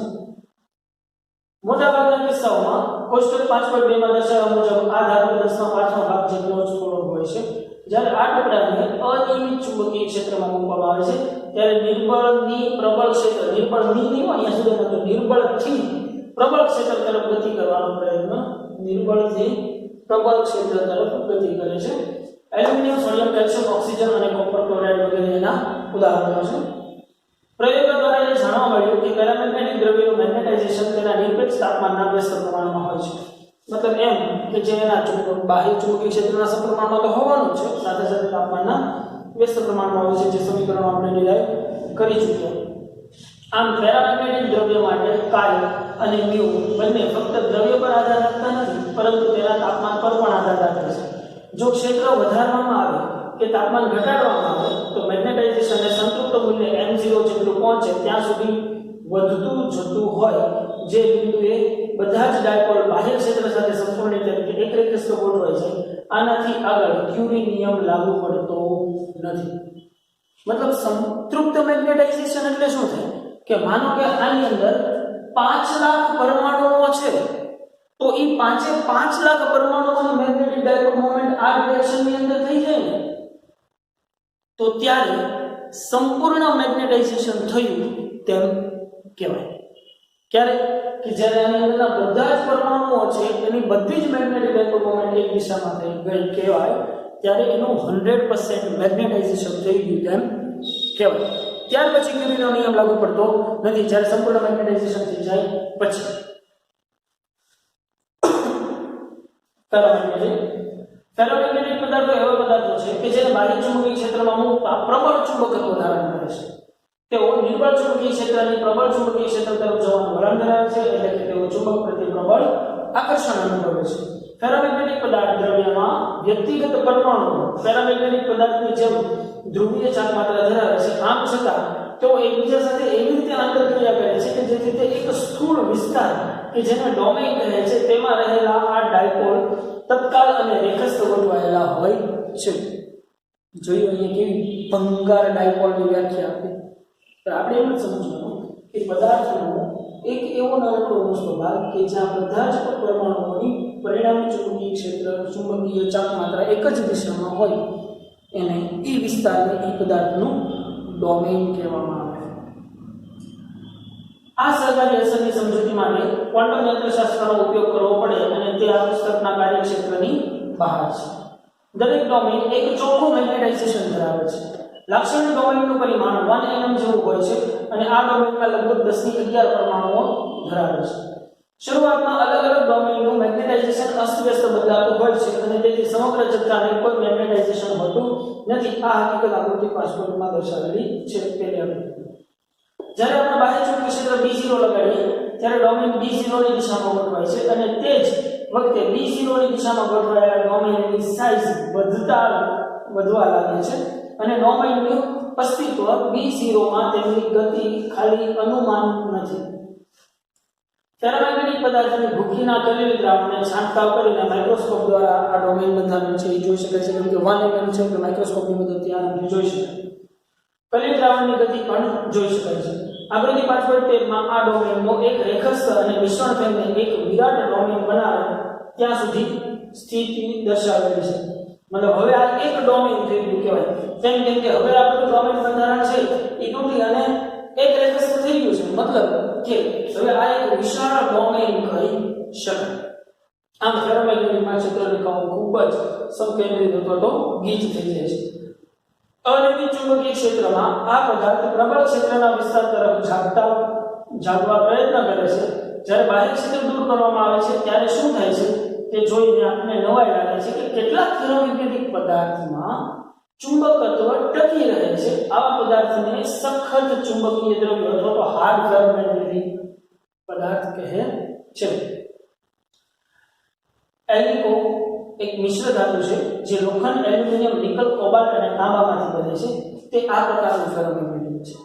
મોટાભાગના કિસ્સાઓમાં કોષ્ટક 5.2 માં દર્શાવ્યા મુજબ આ ધાતુ 10નો 5નો ભાગ જેટલો જ થોડો હોય છે. જ્યારે આ ટુકડાને અનિયમિત ચુંબકીય ક્ષેત્રમાં મૂકવામાં આવે છે ત્યારે નિર્બળની પ્રબળ ક્ષેત્ર, નિર્બળની નહીં હોય અહીંયા સુધી નથી, નિર્બળથી પ્રબળ ક્ષેત્ર તરફ ગતિ કરવાનો પ્રયત્ન, નિર્બળથી પ્રબળ ક્ષેત્ર તરફ ગતિ કરે છે. એલ્યુમિનિયમ, સોડિયમ, કેલ્શિયમ, ઓક્સિજન અને કોપર ક્લોરાઇડ વગેરે એના ઉદાહરણો છે. પ્રયોગો દ્વારા એ જાણવા મળ્યું કે પેરામેગ્નેટિક દ્રવ્યનું મેગ્નેટાઇઝેશન તેના નિરપેક્ષ તાપમાનના વ્યસ્ત પ્રમાણમાં હોય છે. મતલબ એમ કે જે એના બાહ્ય ચુંબકીય ક્ષેત્રના સપ્રમાણમાં તો હોવાનું જ છે, સાથે સાથે તાપમાનના વ્યસ્ત પ્રમાણમાં હોય છે, જે સમીકરણો આપણે ડિરાઈવ કરી ચૂક્યા. આમ પેરામેગ્નેટિક દ્રવ્ય માટે કાય અને મ્યુ બંને ફક્ત દ્રવ્ય પર આધાર રાખતા નથી, પરંતુ તેના તાપમાન પર પણ આધાર રાખે છે. જો ક્ષેત્ર વધારવામાં આવે કે તાપમાન ઘટાડવામાં આવે તો મેગ્નેટાઇઝેશનને સંતૃપ્ત મૂલ્ય m0 જેટલું પહોંચે ત્યાં સુધી વધતું જતું હોય, જે બિંદુએ બધા જ ડાયપોલ બાહ્ય ક્ષેત્ર સાથે સંપૂર્ણ રીતે એકરેખસ્થ ગોઠવાય છે. આનાથી આગળ ક્યુરી નિયમ લાગુ પડતો નથી. મતલબ સંતૃપ્ત મેગ્નેટાઇઝેશન એટલે શું થાય કે માનો કે આની અંદર 5 લાખ પરમાણુઓ છે, તો એ 5 લાખ પરમાણુઓનો મેગ્નેટિક ડાયપોલ મોમેન્ટ આ ડિરેક્શનની અંદર થઈ જાય ને, તો ત્યારે સંપૂર્ણ મેગ્નેટાઇઝેશન થયું તેમ કહેવાય. ક્યારે કે જ્યારે આની અંદરના બધા જ પરમાણુઓ છે એની બધી જ મેગ્નેટિક ડાયપોલ મોમેન્ટ એક દિશામાં થઈ ગઈ કહેવાય, ત્યારે એનું 100% મેગ્નેટાઇઝેશન થઈ ગયું તેમ કહેવાય. ત્યાર પછી ક્યુરીનો નિયમ લાગુ પડતો નથી, જ્યારે સંપૂર્ણ મેગ્નેટાઇઝેશન થઈ જાય પછી. ફેરોમેગ્નેટિક પદાર્થો એવા પદાર્થો છે કે જેને બાહ્ય ચુંબકીય ક્ષેત્રમાં મૂકતા પ્રબળ ચુંબકત્વ ધારણ કરે છે. તેઓ નિર્બળ ચુંબકીય ક્ષેત્રની પ્રબળ ચુંબકીય ક્ષેત્ર તરફ જવાનું વલણ ધરાવે છે, એટલે કે તેઓ ચુંબક પ્રત્યે પ્રબળ આકર્ષણ અનુભવે છે. ફેરોમેગ્નેટિક પદાર્થ દ્રવ્યમાં વ્યક્તિગત પરમાણુઓ ફેરોમેગ્નેટિક પદાર્થની જેમ ધ્રુવીય ચાર્જ માત્રા ધરાવે છે. આમ છતાં તેઓ એકબીજા સાથે એવી રીતે આંતરક્રિયા કરે છે કે જેથી તે એક સ્થૂળ વિસ્તાર કે જેને ડોમેઇન કહે છે તેમાં રહેલા આ ડાયપોલ તત્કાલ અને રેખસ્થ ગોઠવાયેલા હોય છે. જોયું અહીંયા કેવી ભંગાર ડાયપોલની વ્યાખ્યા આપી. તો આપણે એમ જ સમજવાનું કે પદાર્થનો એક એવો નાનકડો વસ્તુ ભાગ કે જ્યાં બધા જ પરમાણુઓની પરિણામી ચુંબકીય ક્ષેત્ર, ચુંબકીય ચાપ માત્રા એક જ દિશામાં હોય, એને એ વિસ્તારને એ પદાર્થનું ડોમેઇન કહેવામાં આવે છે. આ સહકારી અસરની સમજૂતી માટે ક્વોન્ટમ યંત્રશાસ્ત્રનો ઉપયોગ કરવો પડે અને તે આ પુસ્તકના કાર્યક્ષેત્રની બહાર છે. દરેક ડોમેઇન એક ચોખ્ખું મેગ્નેટાઇઝેશન ધરાવે છે. લાક્ષણિક ડોમેઇનનું પરિમાણ 1 mm જેવું હોય છે અને આ ડોમેઇનમાં લગભગ 1011 પરમાણુઓ ધરાવે છે. શરૂઆતમાં અલગ અલગ ડોમેઇનનું મેગ્નેટાઇઝેશન અસ્તવ્યસ્ત બદલાતું હોય છે અને તેથી સમગ્ર જથ્થાને કોઈ મેગ્નેટાઇઝેશન હોતું નથી. આ હકીકત આકૃતિ 5 માં દર્શાવેલી છે. પહેલી આકૃતિ જ્યારે આપણે બાહ્ય ચુંબકીય ક્ષેત્ર B0 લગાડીએ ત્યારે ડોમેઇન B0 ની દિશામાં ગોઠવાય છે અને તે જ વખતે B0 ની દિશામાં ગોઠવાયેલા ડોમેઇનની સાઇઝ વધવા લાગે છે અને ડોમેઇનનું અસ્તિત્વ B0 માં તેમની ગતિ ખાલી અનુમાન નથી. ફેરોમેગ્નેટિક પદાર્થની ભૂખીના કરેલી દ્રાવણને છાંટકાવ કરીને માઇક્રોસ્કોપ દ્વારા આ ડોમેઇન બંધારણ છે એ જોઈ શકાય છે, કેમ કે 1 mm છે કે માઇક્રોસ્કોપની મદદથી આ જોઈ શકાય. કરેલ દ્રાવણની ગતિ પણ જોઈ શકાય છે. આકૃતિ 5.13 માં આ ડોમેઇનનો એક રેખસ્થ અને મિશ્રણ થઈને એક વિરાટ ડોમેઇન બનાવે ત્યાં સુધી સ્થિતિ દર્શાવેલી છે. મતલબ હવે આ એક ડોમેઇન થઈ ગયું કહેવાય. કેમ કે હવે આપણું ડોમેઇન બંધારણ છે એ તૂટી અને એક રેખસ્થ થઈ ગયું છે. મતલબ કે હવે આ એક વિશાળ ડોમેઇન કહી શકાય. આમ ફેરોમેગ્નેટિકમાં ક્ષેત્રરેખાઓ ખૂબ જ સંકેન્દ્રિત અથવા તો ગીચ થઈ જાય છે. અનિયમિત ચુંબકીય ક્ષેત્રમાં આ પદાર્થ પ્રબળ ક્ષેત્રના વિસ્તાર તરફ જાગવા પ્રયત્ન કરે છે. જ્યારે બાહ્ય ક્ષેત્ર દૂર કરવામાં આવે છે ત્યારે શું થાય છે તે જોઈને આપણે નવાઈ લાગે છે કે કેટલાક ફેરોમેગ્નેટિક પદાર્થમાં ચુંબકત્વ ટકી રહે છે. આવા પદાર્થને સખત ચુંબકીય દ્રવ્ય અથવા તો હાર્ડ ફેરોમેગ્નેટિક પદાર્થ કહે છે. એલિકો એક મિશ્ર ધાતુ છે જે લોખંડ, એલ્યુમિનિયમ, નિકલ, કોબાલ્ટ અને તાંબામાંથી બને છે. તે આ પ્રકારનું ફેરોમેગ્નેટિક છે.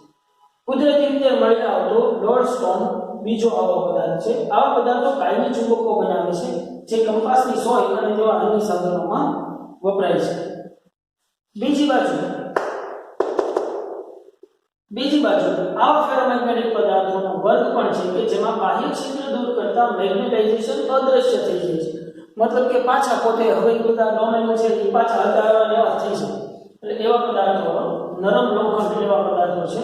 કુદરતી રીતે મળી આવતો લોડસ્ટોન બીજો આવો પદાર્થ છે. આવા પદાર્થો કાયમી ચુંબકો બનાવે છે જે કંપાસની સોય અને તેવા અન્ય સાધનોમાં વપરાય છે. બીજી બાજુ બીજી બાજુ આવા ફેરોમેગ્નેટિક પદાર્થોનો વર્ગ પણ છે કે જેમાં બાહ્ય છિદ્ર દૂર કરતા મેગ્નેટાઇઝેશન અદ્રશ્ય થઈ જાય છે, મતલબ કે પાછા પોતે હવે બધા ડોમેન છે એ પાછા હટાવવા લેવા થઈ જાય, એટલે એવા પદાર્થો નરમ લોખંડ એવા પદાર્થો છે.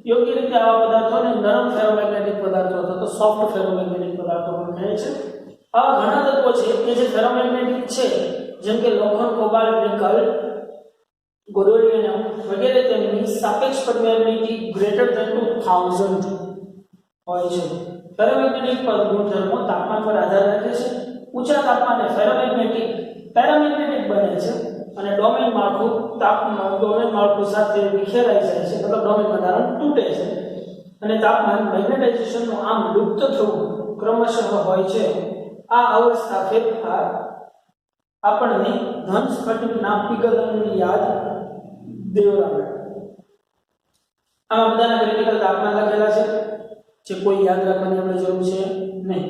યોગ્ય રીતે આવા પદાર્થોને નરમ ફેરોમેગ્નેટિક પદાર્થો અથવા તો સોફ્ટ ફેરોમેગ્નેટિક પદાર્થો પણ કહે છે. આવા ઘણા તત્વો છે કે જે ફેરોમેગ્નેટિક છે, જેમ કે લોખંડ, કોબાલ્ટ, નિકલ, ગોલ્ડિયમ વગેરે તેમની સાપેક્ષ પરમેબિલિટી ગ્રેટર ધેન 2000 હોય છે. ફેરોમેગ્નેટિક ગુણધર્મો તાપમાન પર આધાર રાખે છે. ઊંચા તાપમાને ફેરોમેગ્નેટિક પેરામેગ્નેટિક બને છે અને ડોમેન માળખું સાથે વિખેરાઈ જાય છે, મતલબ ડોમેન બંધારણ તૂટે છે અને તાપમાન મેગ્નેટાઇઝેશનનું આમ લુપ્ત થવું ક્રમશઃ હોય છે. આ અવસ્થા ફેરફાર આપણને ધન સ્ફટિકના પીગળવાની યાદ દેવરાવે. આમાં બધાના ક્રિટિકલ તાપમાન લખેલા છે, જે કોઈ યાદ રાખવાની આપણે જરૂર છે નહીં.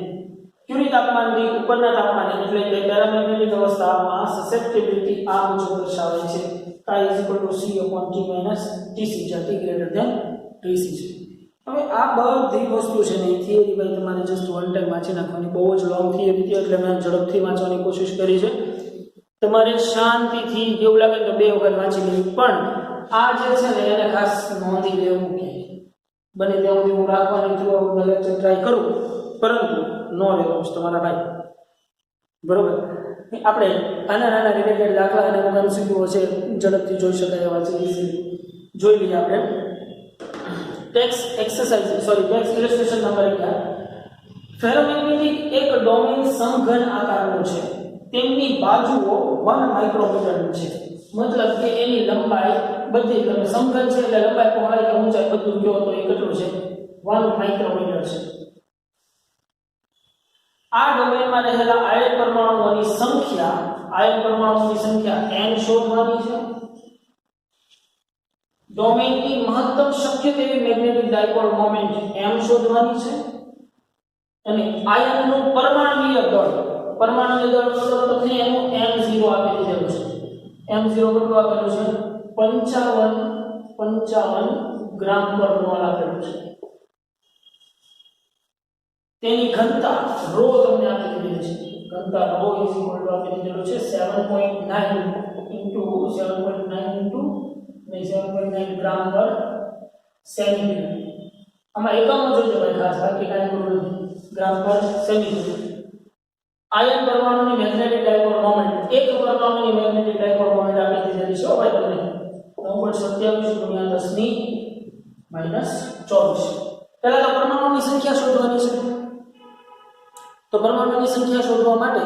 ક્યુરી તાપમાનથી ઉપરના તાપમાને એટલે કે પેરામેગ્નેટિક અવસ્થામાં સસેપ્ટિબિલિટી આ મુજબ દર્શાવે છે. Chi = C/T - Tc, જ્યાં T > Tc છે. હવે આ બધી વસ્તુ છે ને થિયરી ભાઈ તમારે જસ્ટ વન ટાઈમ વાંચી નાખવાની. બહુ જ લોંગ થિયરી હતી એટલે મેં ઝડપથી વાંચવાની કોશિશ કરી છે. તમારે શાંતિથી જેવું લાગે તો 2 વખત વાંચી લેવી, પણ આ જે છે ને એને ખાસ નોંધી લેવું કે બને ત્યાં સુધી હું રાખવાની થ્રુ આઉટ લેક્ચર ટ્રાય કરું, પરંતુ નો લેવો તમારા ભાઈ, બરોબર. આપણે નાના રિલેટેડ દાખલા અને MCQ છે ઝડપથી જોઈ શકાય એવા છે, જોઈ લઈએ આપણે. Text illustration number 1. ફેરોમેગ્નેટિક એક ડોમેન સમઘન આકારનો છે. તેમની બાજુઓ 1 માઇક્રોમીટર છે, મતલબ કે એની લંબાઈ બધી સમઘન છે એટલે લંબાઈ, પહોળાઈ કે ઊંચાઈ બધું કયો તો એ કેટલું છે 1 માઇક્રોમીટર છે. આ ડોમેનમાં રહેલા આયન પરમાણુઓની સંખ્યા n શોધવાની છે. ડોમેનની મહત્તમ શક્ય તેવી મેગ્નેટિક ડાયપોલ મોમેન્ટ m શોધવાની છે અને આયનનું પરમાણુય દળ તો તમને એનું m0 આપી દીધેલું છે. m0 કેટલું આપેલું છે 55 ગ્રામ પર મોલ આપેલું છે. તેની ઘનતા ρ તમને આપી દીધેલી છે. ઘનતા ρ આપી દીધેલું છે 7.9 ગ્રામ પર સેન્ટીમીટર. આમાં એકમો જોજો ભાઈ ખાસ, બાકી કાંઈ બોલું નથી. Gram per centimetre. આયન પરમાણુની મેગ્નેટિક ડાયપોલ મોમેન્ટ, એક પરમાણુની મેગ્નેટિક ડાયપોલ મોમેન્ટ આપી દીધેલી છે ભાઈ તમને 9.27 × 10 - 24. પહેલા તો પરમાણુની સંખ્યા શોધવાની છે. તો પરમાણુની સંખ્યા શોધવા માટે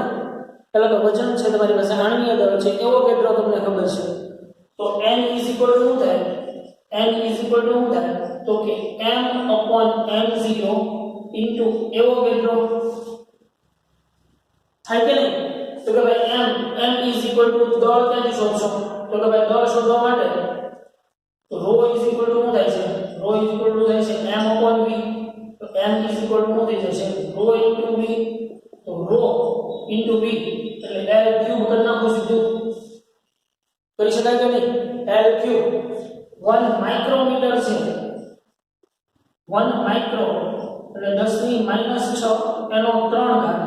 પહેલા તો વજન છે તમારી પાસે, આણ્વીય દળ છે, એવોગેડ્રો તમને ખબર છે. તો n = શું થાય? તો કે m/m0 * એવોગેડ્રો થાય કે નહીં? તો કે ભાઈ m = દળ ક્યાંથી શોધશો? તો કે ભાઈ દળ શોધવા માટે તો ρ = શું થાય છે? ρ = થાય છે m/v. તો m = શું થઈ જશે? ρ × v. તો ρ × v એટલે L3 કરી નાખો સીધું. કરી શકાય કે નહીં? L3 1 માઇક્રોમીટર છે. 1 માઇક્રો એટલે 10 - 6 એનો 3 ઘાત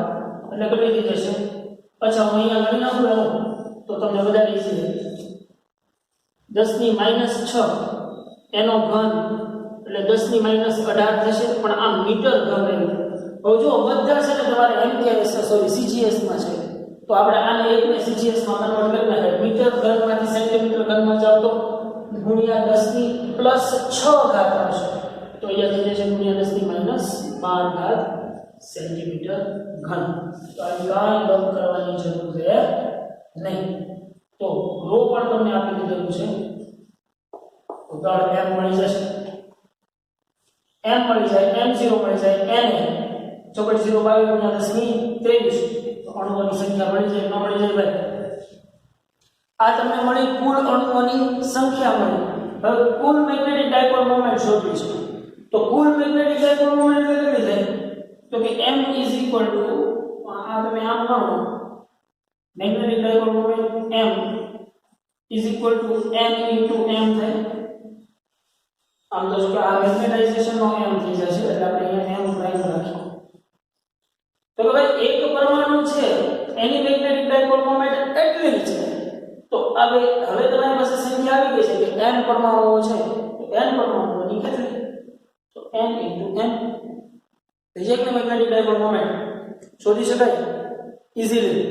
એટલે કેટલી થઈ જશે? અચ્છા હું અહીંયા ગણી નાખું એનું તો તમને વધારે ઈઝી રહે. 10 - 6 એનો ઘન એટલે 10 - 18 થશે, પણ આ મીટર ઘન રહ્યું. હવે જો બધા છે ને તમારે CGS માં છે, તો આપણે આને એકને CGS માં કન્વર્ટ કરી નાખીએ. મીટર ઘનમાંથી સેન્ટીમીટર ઘનમાં જાવ તો ગુણ્યા 10 + 6 ઘાત આવશે. તો અહીંયા થઈ જશે ગુણ્યા 10 - 12 ઘાત સેન્ટીમીટર ઘન. તો આ કાંઈ લંબ કરવાની જરૂર છે નહીં. તો ρ પણ તમને આપી દીધેલું છે. તો દળ m મળી જશે. m મળી જાય, m0 મળી જાય, n ચોકડી 0 22 × 10 = 23. તો અણુઓની સંખ્યા મળી જાય, ન મળી જાય ભાઈ? આ તમને મળી કુલ અણુઓની સંખ્યા મળી. હવે કુલ મેગ્નેટિક ડાયપોલ મોમેન્ટ શોધવી છે. તો કુલ મેગ્નેટિક ડાયપોલ મોમેન્ટ કેટલી થાય? તો કે m = આ તમે આમ ગણો, magnetic dipole moment m = n × m થાય. આમ તો જો કે આ મેગ્નેટાઇઝેશન નો એમ થઈ જશે એટલે આપણે અહીંયા એમ પ્રાઇમ રાખીએ તો કે ભાઈ એક પરમાણુ છે એની મેગ્નેટિક ડાયપોલ મોમેન્ટ એટલી જ છે તો હવે તમારી પાસે સંખ્યા આવી ગઈ છે કે n પરમાણુઓ છે તો n પરમાણુઓની કેટલી તો n * n reject magnetic dipole moment શોધી શકાય ઈઝીલી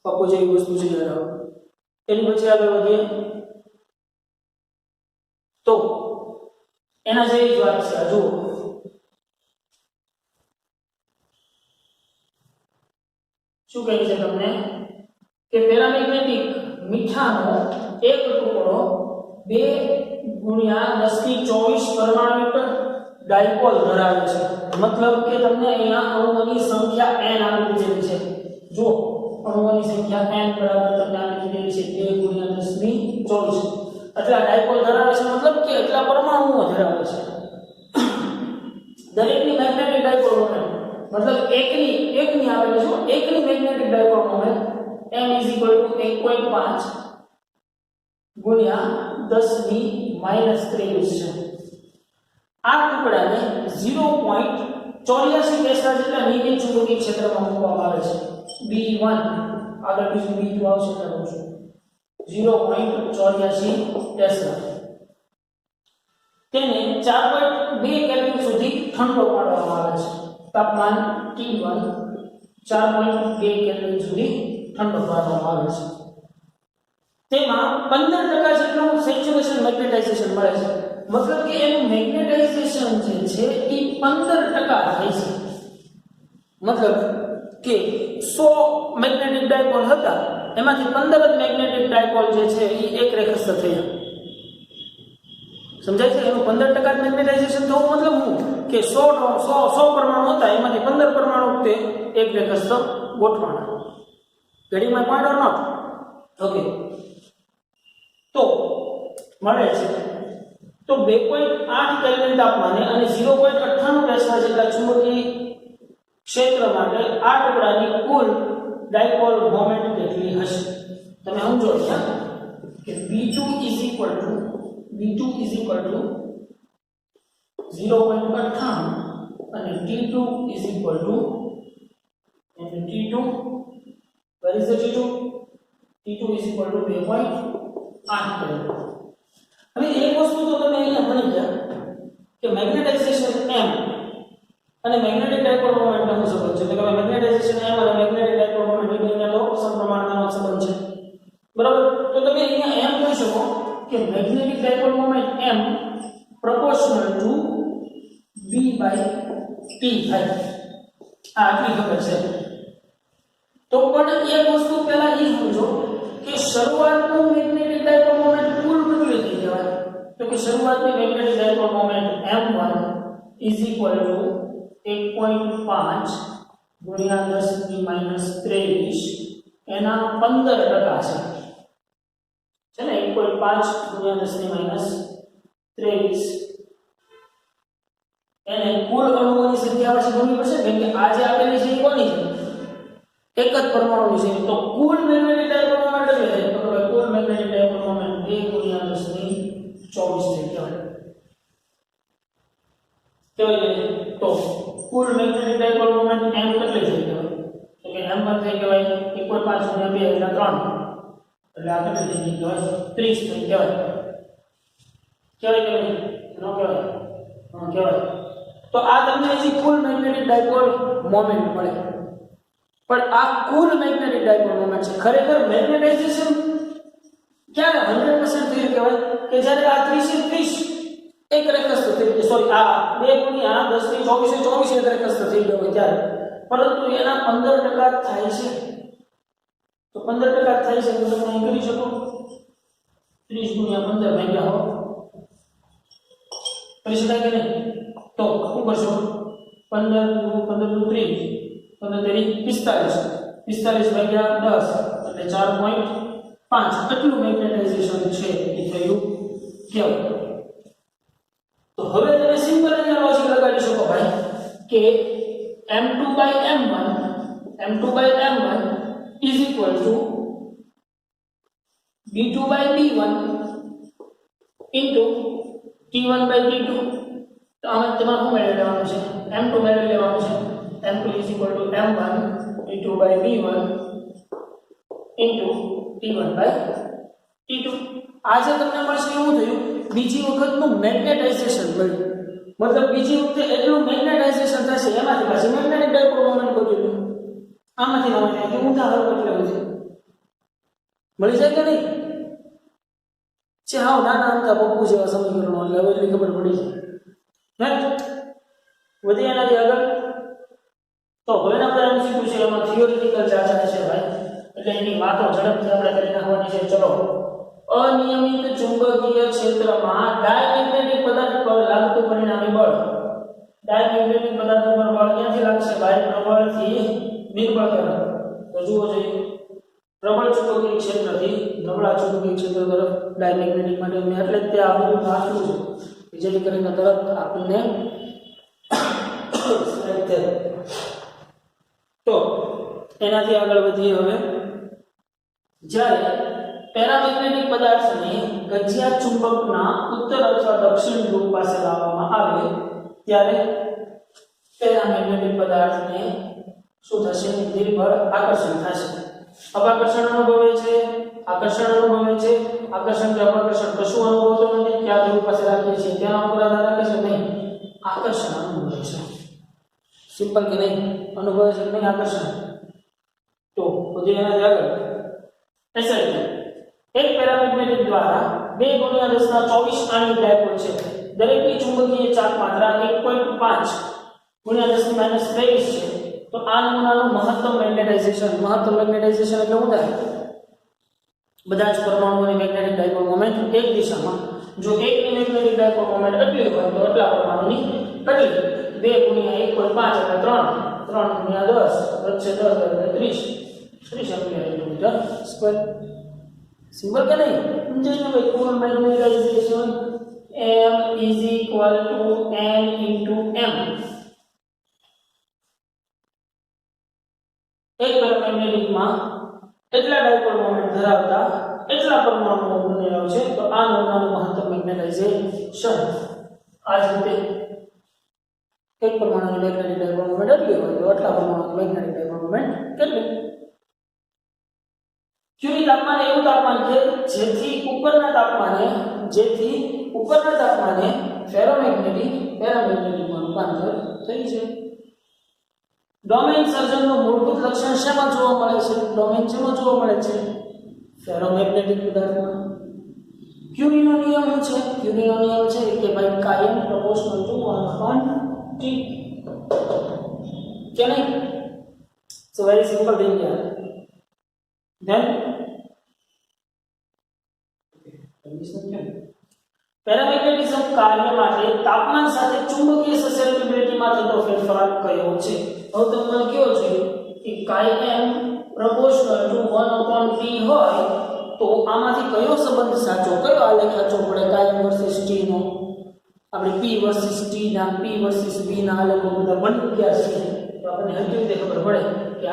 પપ્પો જેવી વસ્તુ છે યાર એની પછી આગળ વધીએ તો એના જેવી જ વાત છે જુઓ શું કહે છે તમને કે પેરામેગ્નેટિક મીઠાનો એક ટુકડો 2 × 10⁻24 પરમાણુયુક્ત ડાયપોલ ધરાવે છે મતલબ કે તમને અહીંયા અણુઓની સંખ્યા n આપી દીધેલી છે જો અણુઓની સંખ્યા n બરાબર તમને આપી દીધેલી છે 2 × 10⁻24 એટલે ડાયપોલ ધરાવે છે મતલબ કે એટલા પરમાણુઓ ધરાવે છે દરેકની મેગ્નેટિક ડાયપોલ મોમેન્ટ मतलब એકની આવેલી છે એકની મેગ્નેટિક ડાયપોલ મોમેન્ટ m = 1.5 ગુણ્યા 10⁻23 છે આ ટુકડાને 0.84 ટેસ્લા જેટલા નિયમિત ચુંબકીય ક્ષેત્રમાં મૂકવામાં આવે છે B1 આગળ બીજું B2 આવશે કહું છું 0.84 ટેસ્લા તેને 4.2 કેલ્વિન સુધી ઠંડો પાડવામાં આવે છે તાપમાન T1 4.2 કેલ્વિન સુધી ઠંડો પાડવામાં આવે છે તેમાં 15% જેટલું સેચ્યુરેશન મેગ્નેટાઇઝેશન મળે છે મતલબ કે એનું મેગ્નેટાઇઝેશન જે છે એ 15% થાય છે મતલબ કે 100 મેગ્નેટિક ડાયપોલ હતા એમાંથી 15 જ મેગ્નેટિક ડાયપોલ જે છે એ એક રેખસ્થ થયા સમજાય છે એનું 15% મેગ્નેટાઇઝેશન થવું મતલબ શું કે 100 પરમાણુ હતા એમાંથી 15 પરમાણુ તે એક રેખસ્થ ગોઠવાના getting my point or not okay તો મળે છે તો 2.8 કેલ્વિન તાપમાને અને 0.98 ટેસ્લા જેટલા ચુંબકીય ક્ષેત્ર માટે આ ટુકડાની કુલ ડાયપોલ મોમેન્ટ કેટલી હશે તમે સમજો અહીંયા કે B2 = 0.98 અને T2 where is the T2 = 2.8 હવે એક વસ્તુ તો તમે અહીંયા ભણી ગયા કે મેગ્નેટાઇઝેશન m અને મેગ્નેટિક ડાયપોલ મોમેન્ટ નો સંબંધ છે એટલે કે મેગ્નેટાઇઝેશન m અને મેગ્નેટિક ડાયપોલ મોમેન્ટ બંનેનો સમપ્રમાણતાનો સંબંધ છે બરાબર તો તમે અહીંયા એમ કહી શકો કે magnetic dipole moment m proportional to b/t થાય આ આટલી ખબર છે તો પણ એક વસ્તુ પહેલા એ સમજો કે શરૂઆતનું મેગ્નેટિક ડાયપોલ મોમેન્ટ કુલ કેટલું થઈ જવાય તો કે શરૂઆતની મેગ્નેટિક ડાયપોલ મોમેન્ટ m1 = 1.5 ગુણ્યા 10⁻23 એના 15% છે ને 1.5 ગુણ્યા 10⁻23 એને કુલ અણુઓની સંખ્યા પછી ગણવી પડશે કેમ કે આ જે આપેલી છે એ કોની છે એક જ પરમાણુની છે તો કુલ મેગ્નેટિક ડાયપોલ મોમેન્ટ કેટલી થાય તો કે કુલ મેગ્નેટિક ડાયપોલ મોમેન્ટ 2 × 10⁻24 થઈ કહેવાય તો કુલ મેગ્નેટિક ડાયપોલ મોમેન્ટ m કેટલી થઈ કહેવાય તો કે m1 થઈ કહેવાય 1.5 × 2 એટલે 3 એટલે આ કેટલી થઈ કહેવાય 30 થઈ કહેવાય કે નો કહેવાય તો આ તમને જે કુલ મેગ્નેટિક ડાયપોલ મોમેન્ટ મળે પણ આ કુલ મેગ્નેટિક ડાયપોલ મોમેન્ટ છે ખરેખર મેગ્નેટાઇઝેશન ક્યારે 100% થઈ કહેવાય કે જ્યારે આ 30 એક રેખસ્થ થઈ ગયું સોરી આ 2 × 10⁻24 એક રેખસ્થ થઈ ગયો ત્યારે પરંતુ એના 15% થાય છે તો 15% થાય છે તો તમે અહીં કરી શકો 30 × 15 ભાગ્યા હો કરી શકાય કે નહીં તો શું કરશો 15 × 30 45 ભાગ્યા 10 એટલે 4.5 કેટલું મેગ્નેટાઇઝેશન છે એ થયું કેવું તો હવે તમે સિમ્પલ અહીંયા લોજિક લગાડી શકો ભાઈ કે m2/m1 = b2/b1 into T1 by T2 તો આમાં તમારે શું મેળવી લેવાનું છે M2 મેળવી લેવાનું છે M2 is equal to M1 T2 by B1 into T1 by T2 આજે તમને મળશે એવું થયું બીજી વખતનું મેગ્નેટાઇઝેશન મળ્યું मतलब બીજી વખતે એટલું મેગ્નેટાઇઝેશન થશે એમાંથી પાછી મેગ્નેટિક ડાયપોલ મોમેન્ટ ગોત્યું આમાંથી ના મળે કે ઉદાહરણ એટલે છે મળી જાય કે નહીં છે હાવ નાના અમથા પપ્પુ જેવા સમીકરણો એટલે હવે એટલી ખબર પડી જાય હે વધી એનાથી આગળ તો હવે આપણે એમસીક્યુ છે એમાં થિયોરિટિકલ ચાર્જ છે ભાઈ એટલે એની વાતો ઝડપથી આપણે કરી નાખવાની છે ચલો અનિયમિત ચુંબકીય ક્ષેત્રમાં ડાયમેગ્નેટિક પદાર્થ પર લાગતું પરિણામી બળ ડાયમેગ્નેટિક પદાર્થ પર બળ ક્યાંથી લાગશે ભાઈ પ્રબળથી નિર્બળ તરફ તો જુઓ જોઈએ પ્રબળ ચુંબકીય ક્ષેત્રથી નબળા ચુંબકીય ક્ષેત્ર તરફ ડાયમેગ્નેટિક માટે મેં એટલે જ તે આ બધું વાંચ્યું છે જેથી કરીને તરત આપણને તો એનાથી આગળ વધીએ હવે જ્યારે પેરામેગ્નેટિક પદાર્થને ગજિયા ચુંબકના ઉત્તર અથવા દક્ષિણ ધ્રુવ પાસે લાવવામાં આવે ત્યારે પેરામેગ્નેટિક પદાર્થને શું થશે નિર્બળ આકર્ષણ થશે અપાકર્ષણ અનુભવે છે આકર્ષણ કે અપાકર્ષણ કશું અનુભવતો નથી ક્યાં ધ્રુવ પાસે રાખીએ છીએ ત્યાં ઉપર આધાર રાખે છે નહીં આકર્ષણ અનુભવે છે સિમ્પલ કે નહીં અનુભવે છે નહીં આકર્ષણ તો પછી એનાથી આગળ એસઆઈ એક પેરામેગ્નેટિક દ્વારા 2 × 10⁻24 આણી ડાયપોલ છે દરેકની ચુંબકીય ચાપ માત્રા 1.5 × 10⁻23 છે તો આ નમૂનાનું મહત્તમ મેગ્નેટાઇઝેશન એટલે શું થાય બધા જ પરમાણુઓની મેગ્નેટિક ડાયપોલ મોમેન્ટ એક દિશામાં જો એકની મેગ્નેટિક ડાયપોલ મોમેન્ટ એટલી હોય તો એટલા પરમાણુની કેટલી 2 × 1.5 એટલે 3 × 10 વચ્ચે 10 એટલે 30 એમ્પિયર સ્ક્વેર सिंबल क्या नहीं समझे भाई कुल magnetization M is equal to N into M एक પેરામેગ્નેટિક માં એટલા ડાયપોલ મોમેન્ટ ધરાવતા એટલા પરમાણુઓ બનેલા છે તો આ નમૂનાનું મહત્તમ મેગ્નેટાઇઝેશન આ જ રીતે એક પરમાણુનું મેગ્નેટિક ડાયપોલ મોમેન્ટ એટલી હોય તો એટલા પરમાણુનું મેગ્નેટિક ડાયપોલ મોમેન્ટ કેટલી ક્યુની તાપમાન એવું તાપમાન છે જેથી ઉપરના તાપમાને પેરામેગ્નેટિક માં રૂપાંતર થઈ છે ડોમેન સર્જનનું મૂળભૂત લક્ષણ શેમાં જોવા મળે છે ડોમેન શેમાં જોવા મળે છે ફેરોમેગ્નેટિક પદાર્થમાં ક્યુરીનો નિયમ શું છે ક્યુરીનો નિયમ છે કે ભાઈ કાયમ પ્રોપોર્શનલ ટુ 1/t કે નહીં સો વેરી સિમ્પલ થિંગ યાર then પેરામેગ્નેટિઝમ કાર્ય માટે તાપમાન સાથે ચુંબકીય સસેપ્ટિબિલિટીમાં થતો ફેરફાર કયો છે હવે તમને કયો છે કે કાયમ પ્રોપોર્શનલ ટુ 1/t હોય તો આમાંથી કયો સંબંધ સાચો કયો આલેખ સાચો પડે કાયમ વર્સિસ t નો આપણે p વર્સિસ t ના p વર્સિસ b ના આલેખો બધા બની ગયા છે તો આપણને હજી રીતે ખબર પડે કે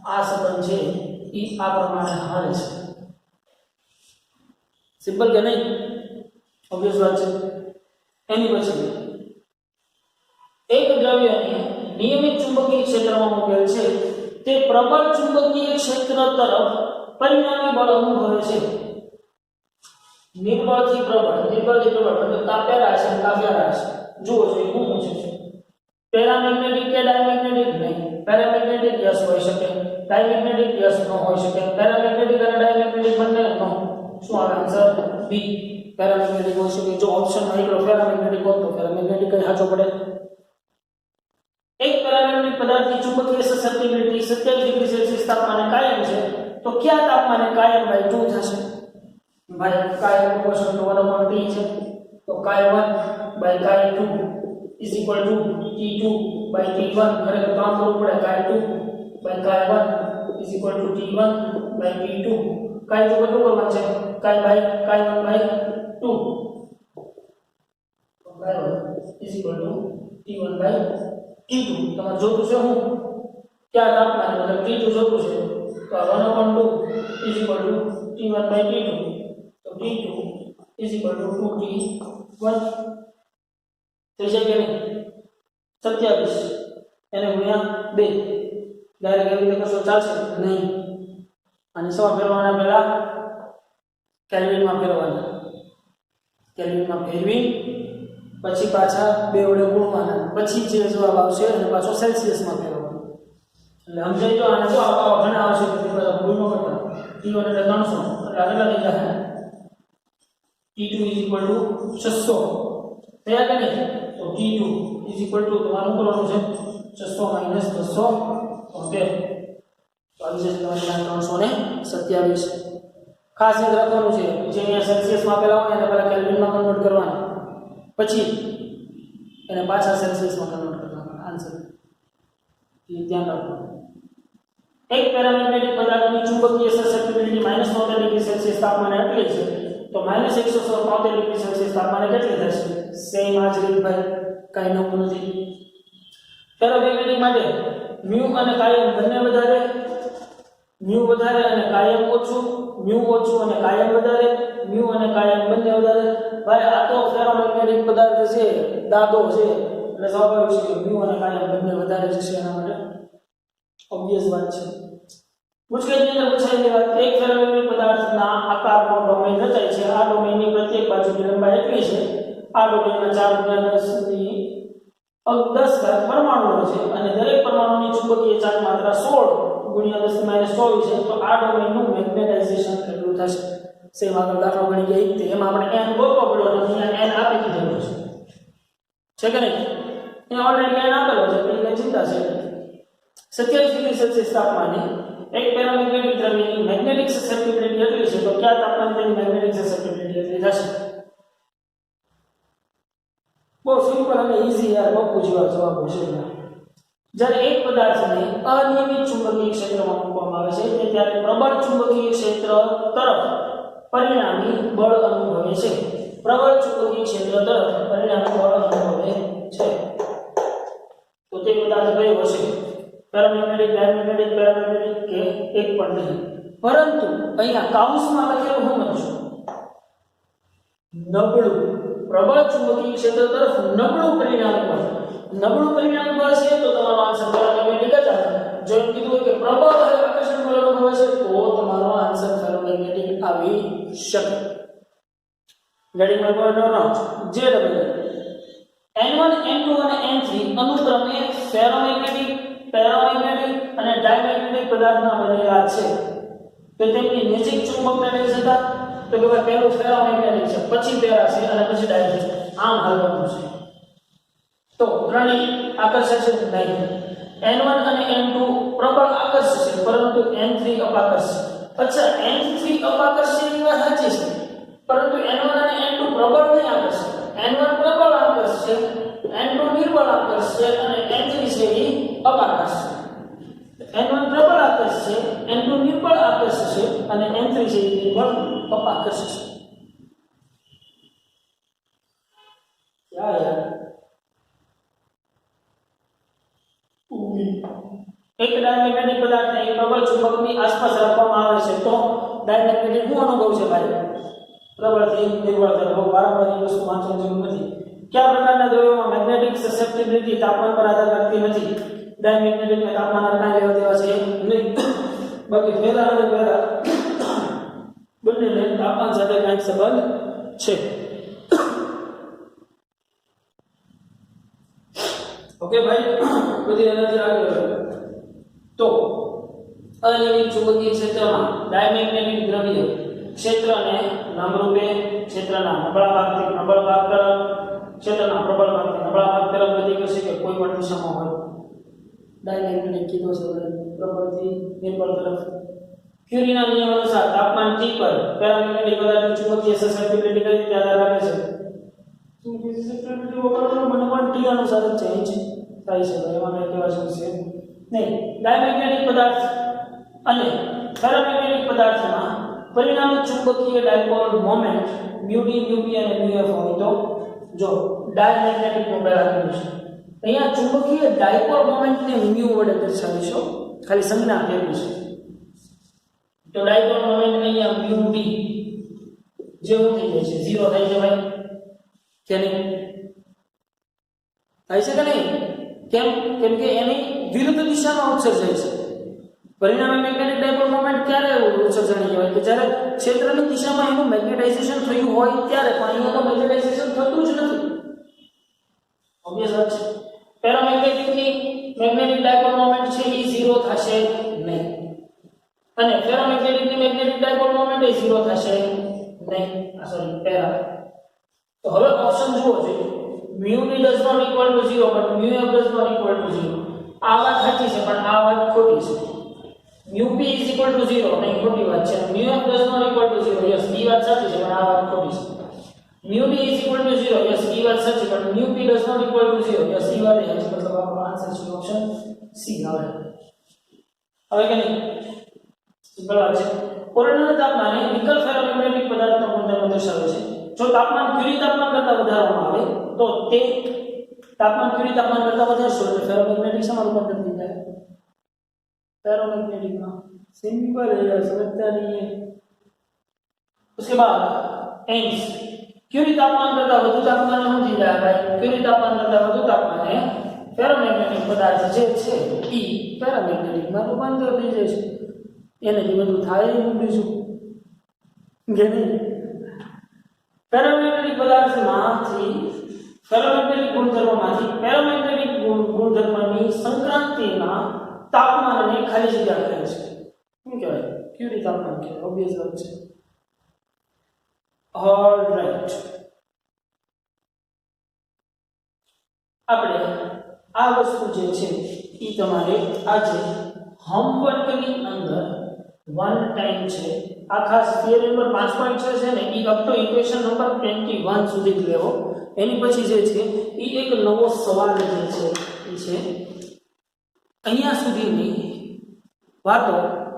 આ સંબંધ છે એ આ પ્રમાણે હાલે છે સિમ્પલ કે નહીં ઓબ્વિયસ વાત છે એની પછી એક દ્રવ્યને નિયમિત ચુંબકીય ક્ષેત્રમાં મૂકેલ છે તે પ્રબળ ચુંબકીય ક્ષેત્ર તરફ પરિણામી બળ અનુભવે છે નિર્બળથી પ્રબળ મતલબ કાપ્યા છે જુઓ જોઈએ શું પૂછે છે પેરામેગ્નેટિક કે ડાયમેગ્નેટિક નહીં પેરામેગ્નેટિક યસ હોઈ શકે ડાયમેગ્નેટિક યસ ન હોઈ શકે પેરામેગ્નેટિક અને ડાયમેગ્નેટિક બંને નો શું આવે આન્સર બી પેરામેગ્નેટિક હોઈ શકે જો ઓપ્શન માં એકલો પેરામેગ્નેટિક હોય તો પેરામેગ્નેટિક કઈ સાચો પડે એક પેરામેગ્નેટિક પદાર્થની ચુંબકીય સસેપ્ટિબિલિટી 27 ડિગ્રી સેલ્સિયસ તાપમાને કાયમ છે તો કયા તાપમાને કાયમ બાય 2 થશે ભાઈ કાયમ પ્રોપોર્શનલ ટુ 1/t છે તો કાય 1 બાય કાય 2 is equal to T2 by T1 ખરેખર કામ કરવું પડે કાય 2 by કાય 1 is equal to T1 by T2 કાય 2 કેટલું કરવાનું છે કાય 1 by 2 કાય 1 is equal to T1 by T2 તમારે જોતું છે હું ક્યાં તાપમાન મતલબ T2 જોતું છે તો 1/2 is equal to T1 by T2 તો T2 is equal to 2t1 થઈ જાય કે નહીં 27 એને ગુણ્યા 2 ડાયરેક્ટ એવી રીતે કરશો ચાલશે નહીં અને સવા ફેરવાના પહેલા કેલ્વિનમાં ફેરવવાના કેલ્વિનમાં ફેરવી પછી પાછા 2 વડે ગુણવાના પછી જે જવાબ આવશે અને પાછો સેલ્સિયસમાં ફેરવવાનો એટલે સમજાઈ જો આને જો આવા ઘણા આવશે કે બધા ભૂલ ન કરતા t1 એટલે 300 એટલે આગળ લઈ જાય t2 is equal to 600 થયા કે નહીં તો t2 is equal to તમારું કરવાનું છે 600 - 200 ઓકે તો આવી જશે તમારી 327 ખાસ યાદ રાખવાનું છે જે અહીંયા સેલ્સિયસમાં આપેલા હોય એને પહેલા કેલ્વિનમાં કન્વર્ટ કરવાના પછી એને પાછા સેલ્સિયસમાં કન્વર્ટ કરવાના આન્સર એ ધ્યાન રાખવાનું એક પેરામેગ્નેટિક પદાર્થની ચુંબકીય સસેપ્ટિબિલિટી -73 ડિગ્રી સેલ્સિયસ તાપમાને આટલી છે તો -173 ડિગ્રી સેલ્સિયસ તાપમાને કેટલી થશે સેમ આ જ રીત ભાઈ કાઈ નવું નથી પેરામેગ્નેટિક માટે મ્યુ અને કાયમ બંને વધારે મ્યુ વધારે અને કાયમ ઓછું મ્યુ ઓછું અને કાયમ વધારે મ્યુ અને કાયમ બંને વધારે ભાઈ આ તો ફેરોમેગ્નેટિક પદાર્થ છે દાદો છે એટલે સ્વાભાવિક છે કે મ્યુ અને કાયમ બંને વધારે જશે એના માટે ઓબ્વિયસ વાત છે મુશ્કેલની અંદર પૂછાયેલી વાત એક ફેરોમેગ્નેટિક પદાર્થના આકારનો ડોમેન રચાય છે આ ડોમેનની પ્રત્યેક બાજુની લંબાઈ એટલી છે આ ડોમેનમાં 4 × 10 પરમાણુઓ છે અને દરેક પરમાણુની ચુંબકીય ચાર્જ માત્રા 16 × 10 - 24 છે તો આ ડોમેનનું મેગ્નેટાઇઝેશન કેટલું થશે સેમ આગળ દાખલો ગણી ગયા તે એમાં આપણે n ગોતવો પડ્યો અને અહીંયા n આપી દીધેલો છે કે નહીં અહીંયા ઓલરેડી n આપેલો છે એટલે ચિંતા છે 27 ડિગ્રી સેલ્સિયસ તાપમાને એક પેરામેગ્નેટિક દ્રવ્યની મેગ્નેટિક સસેપ્ટિબિલિટી એટલી છે તો કયા તાપમાને તેની મેગ્નેટિક સસેપ્ટિબિલિટી એટલી થશે બહુ સિમ્પલ અને ઈઝી યાર બહુ જેવા જવાબ હશે જ્યારે એક પદાર્થને અનિયમિત ચુંબકીય ક્ષેત્રમાં મૂકવામાં આવે છે ત્યારે પ્રબળ ચુંબકીય ક્ષેત્ર તરફ પરિણામી બળ અનુભવે છે પ્રબળ ચુંબકીય ક્ષેત્ર તરફ પરિણામી બળ અનુભવે છે તો તે પદાર્થ કયો હશે પેરામેગ્નેટિક ડાયમેગ્નેટિક પેરામેગ્નેટિક કે એક પણ નહીં પરંતુ અહીંયા કાઉન્સમાં લખેલું હું નથી નબળું પ્રબળ ચુંબકીય ક્ષેત્ર તરફ નબળું પરિણામી બળ નબળું પરિણામી બળ છે તો તમારો આન્સર પેરામેગ્નેટિક જ આવે જો એમ કીધું કે પ્રબળ આકર્ષણ બળ અનુભવે છે તો તમારો આન્સર ફેરોમેગ્નેટિક આવી શકે ગાડીમાં કોઈ નો જે N1 N2 અને N3 અનુક્રમે ફેરોમેગ્નેટિક પેરામેગ્નેટિક અને ડાયમેગ્નેટિક પદાર્થના બનેલા છે તો તેમની નજીક ચુંબકને લઈ જતા તો કે ભાઈ પહેલું ફેરોમેગ્નેટિક છે પછી પેરા છે અને પછી ડાયમેગ્નેટિક આમ હાલવાનું છે તો ત્રણેય આકર્ષે છે નહીં N1 અને N2 પ્રબળ આકર્ષે છે પરંતુ N3 અપાકર્ષ છે અચ્છા N3 અપાકર્ષ છે એ વાત સાચી છે પરંતુ N1 અને N2 પ્રબળ નહીં આકર્ષે N1 પ્રબળ આકર્ષ છે N2 નિર્બળ આકર્ષ છે અને N3 છે એ અપાકર્ષ છે N1 પ્રબળ આકર્ષ છે N2 નિર્બળ આકર્ષ છે અને N3 છે એ નિર્બળ અપાકર્ષ છે યાર એક ડાયમેગ્નેટિક પદાર્થને એક પ્રબળ ચુંબકની આસપાસ રાખવામાં આવે છે તો ડાયમેગ્નેટિક શું અનુભવ છે ભાઈ પ્રબળથી નિર્બળ તરફ વારંવાર એ વસ્તુ વાંચવાની જરૂર નથી કયા પ્રકારના દ્રવ્યોમાં મેગ્નેટિક સસેપ્ટિબિલિટી તાપમાન પર આધાર રાખતી નથી ડાયમેગ્નેટિક ને તાપમાન કાંઈ લેવા દેવા છે નહીં બાકી ફેરા અને પેરા બંનેને તાપમાન સાથે કાંઈક સંબંધ છે ઓકે ભાઈ બધી એનર્જી આગળ તો અનિયમિત ચુંબકીય ક્ષેત્રમાં ડાયમેગ્નેટિક દ્રવ્ય ક્ષેત્રને લંબરૂપે ક્ષેત્રના નબળા ભાગથી પ્રબળ ભાગ તરફ ક્ષેત્રના પ્રબળ ભાગથી નબળા ભાગ તરફ ગતિ કરશે કે કોઈ પણ દિશામાં હોય ડાયમેગ્નેટિક કીધો છે પ્રબળથી નિર્બળ તરફ ક્યુરીના નિયમ અનુસાર તાપમાન T પર પેરામેગ્નેટિક પદાર્થની ચુંબકીય સસેપ્ટિબિલિટી કઈ રીતે આધાર રાખે છે ચુંબકીય સસેપ્ટિબિલિટી વગરનો બનવાનું T અનુસાર જ છે થાય છે એમાં કઈ કહેવા જેવું છે નહીં ડાયમેગ્નેટિક પદાર્થ અને પેરામેગ્નેટિક પદાર્થમાં પરિણામી ચુંબકીય ડાયપોલ મોમેન્ટ μd μp અને μf હોય તો જો ડાયમેગ્નેટિક મોમેન્ટ આપેલું છે અહીંયા ચુંબકીય ડાયપોલ મોમેન્ટને μ વડે દર્શાવીશું ખાલી સંજ્ઞા આપેલું છે તો ડાયપોલ મોમેન્ટ અહીંયા μd જે હું થઈ જાય છે 0 થાય છે ભાઈ કે નહીં થાય છે કે નહીં કેમ કે એની વિરુદ્ધ દિશામાં ઉત્સર્જાય છે પરિણામે મેગ્નેટિક ડાયપોલ મોમેન્ટ ક્યારે ઉત્સર્જણી કહેવાય કે જ્યારે ક્ષેત્રની દિશામાં એનું મેગ્નેટાઇઝેશન થયું હોય ત્યારે પણ અહીંયા તો મેગ્નેટાઇઝેશન થતું જ નથી ઓબ્વિયસ વાત છે પેરામેગ્નેટિકની મેગ્નેટિક ડાયપોલ મોમેન્ટ છે એ 0 થશે નહીં અને ફેરોમેગ્નેટિકની મેગ્નેટિક ડાયપોલ મોમેન્ટ એ 0 થશે નહીં સોરી પેરા તો હવે ઓપ્શન જુઓ જોઈએ mu b does not equal to 0 but mu f does not equal to 0 આ વાત સાચી છે પણ આ વાત ખોટી છે mu p is equal to 0 નહીં ખોટી વાત છે mu f does not equal to 0 yes એ વાત સાચી છે પણ આ વાત ખોટી છે mu d is equal to 0 yes એ વાત સાચી પણ mu p does not equal to 0 yes એ વાત સાચી મતલબ આપણો આન્સર છે ઓપ્શન સી હવે કે નહીં સિમ્પલ વાત છે પૂર્ણ તાપમાને નિકલ ફેરોમેગ્નેટિક પદાર્થનો ગુણધર્મ દર્શાવે છે જો તાપમાન ક્યુરી તાપમાન કરતા વધારવામાં આવે તો તે તાપમાન ક્યુરી તાપમાન કરતા વધારશો એટલે ફેરોમેગ્નેટિક શેમાં રૂપાંતર થઈ જાય फेरोमैग्नेटिक में सिंपल है समझता नहीं है उसके बाद एंस क्यूरी तापमान करता વધુ તાપમાને શું થઈ જાય ભાઈ ક્યુરી તાપમાન કરતા વધુ તાપમાને ફેરોમેગ્નેટિક પદાર્થ જે છે ઈ પેરામેગ્નેટિક માં રૂપાંતર થઈ જાય છે એનાથી બધું થાય નહીં બીજું કે નહીં પેરામેગ્નેટિક પદાર્થમાંથી ફેરોમેગ્નેટિક ગુણધર્મમાંથી પેરામેગ્નેટિક ગુણધર્મની સંક્રાંતિના તાપમાનને ખાલી જગ્યા કહે છે શું કહેવાય ક્યુરી તાપમાન કહેવાય ઓબ્વિયસ વાત છે ઓલરાઈટ આપણે આ વસ્તુ જે છે એ તમારે આજે હોમવર્કની અંદર વન ટાઈમ છે આ ખાસ થિયરી નંબર 5.6 છે ને એ અપ ટુ ઇક્વેશન નંબર 21 સુધી જ લેવો એની પછી જે છે એ એક નવો સવાલ જે છે એ છે અહીંયા સુધીની વાતો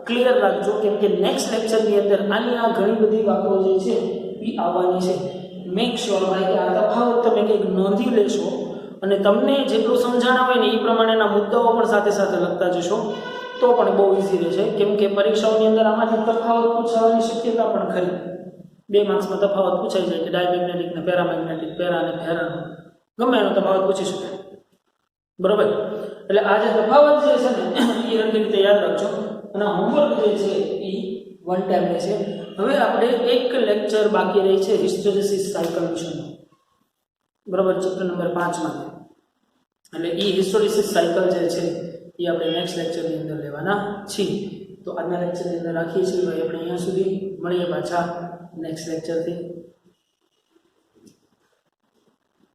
ક્લિયર રાખજો કેમ કે નેક્સ્ટ લેક્ચરની અંદર આની આ ઘણી બધી વાતો જે છે એ આવવાની છે મેક શ્યોર ભાઈ કે આ તફાવત તમે કંઈક નોંધી લેશો અને તમને જેટલું સમજાણા હોય ને એ પ્રમાણેના મુદ્દાઓ પણ સાથે સાથે લખતા જશો તો પણ બહુ ઈઝી રહેશે કેમ કે પરીક્ષાઓની અંદર આમાંથી તફાવત પૂછવાની શક્યતા પણ ખરી 2 માર્ક્સમાં તફાવત પૂછાઈ જાય કે ડાયમેગ્નેટિક ને પેરામેગ્નેટિક પેરા અને ફેરાનો ગમે એનો તફાવત પૂછી શકાય બરોબર એટલે આ જે તફાવત જે છે ને એ રંગી રીતે યાદ રાખજો અને હોમવર્ક જે છે એ વન ટાઈમ રહેશે હવે આપણે એક લેક્ચર બાકી રહી છે હિસ્ટેરેસિસ સાયકલ વિશેનો બરોબર ચેપ્ટર નંબર 5 માં એટલે એ હિસ્ટેરેસિસ સાયકલ જે છે એ આપણે નેક્સ્ટ લેક્ચરની અંદર લેવાના છીએ તો આજના લેક્ચરની અંદર રાખીએ છીએ ભાઈ આપણે અહીંયા સુધી મળીએ પાછા નેક્સ્ટ લેક્ચરથી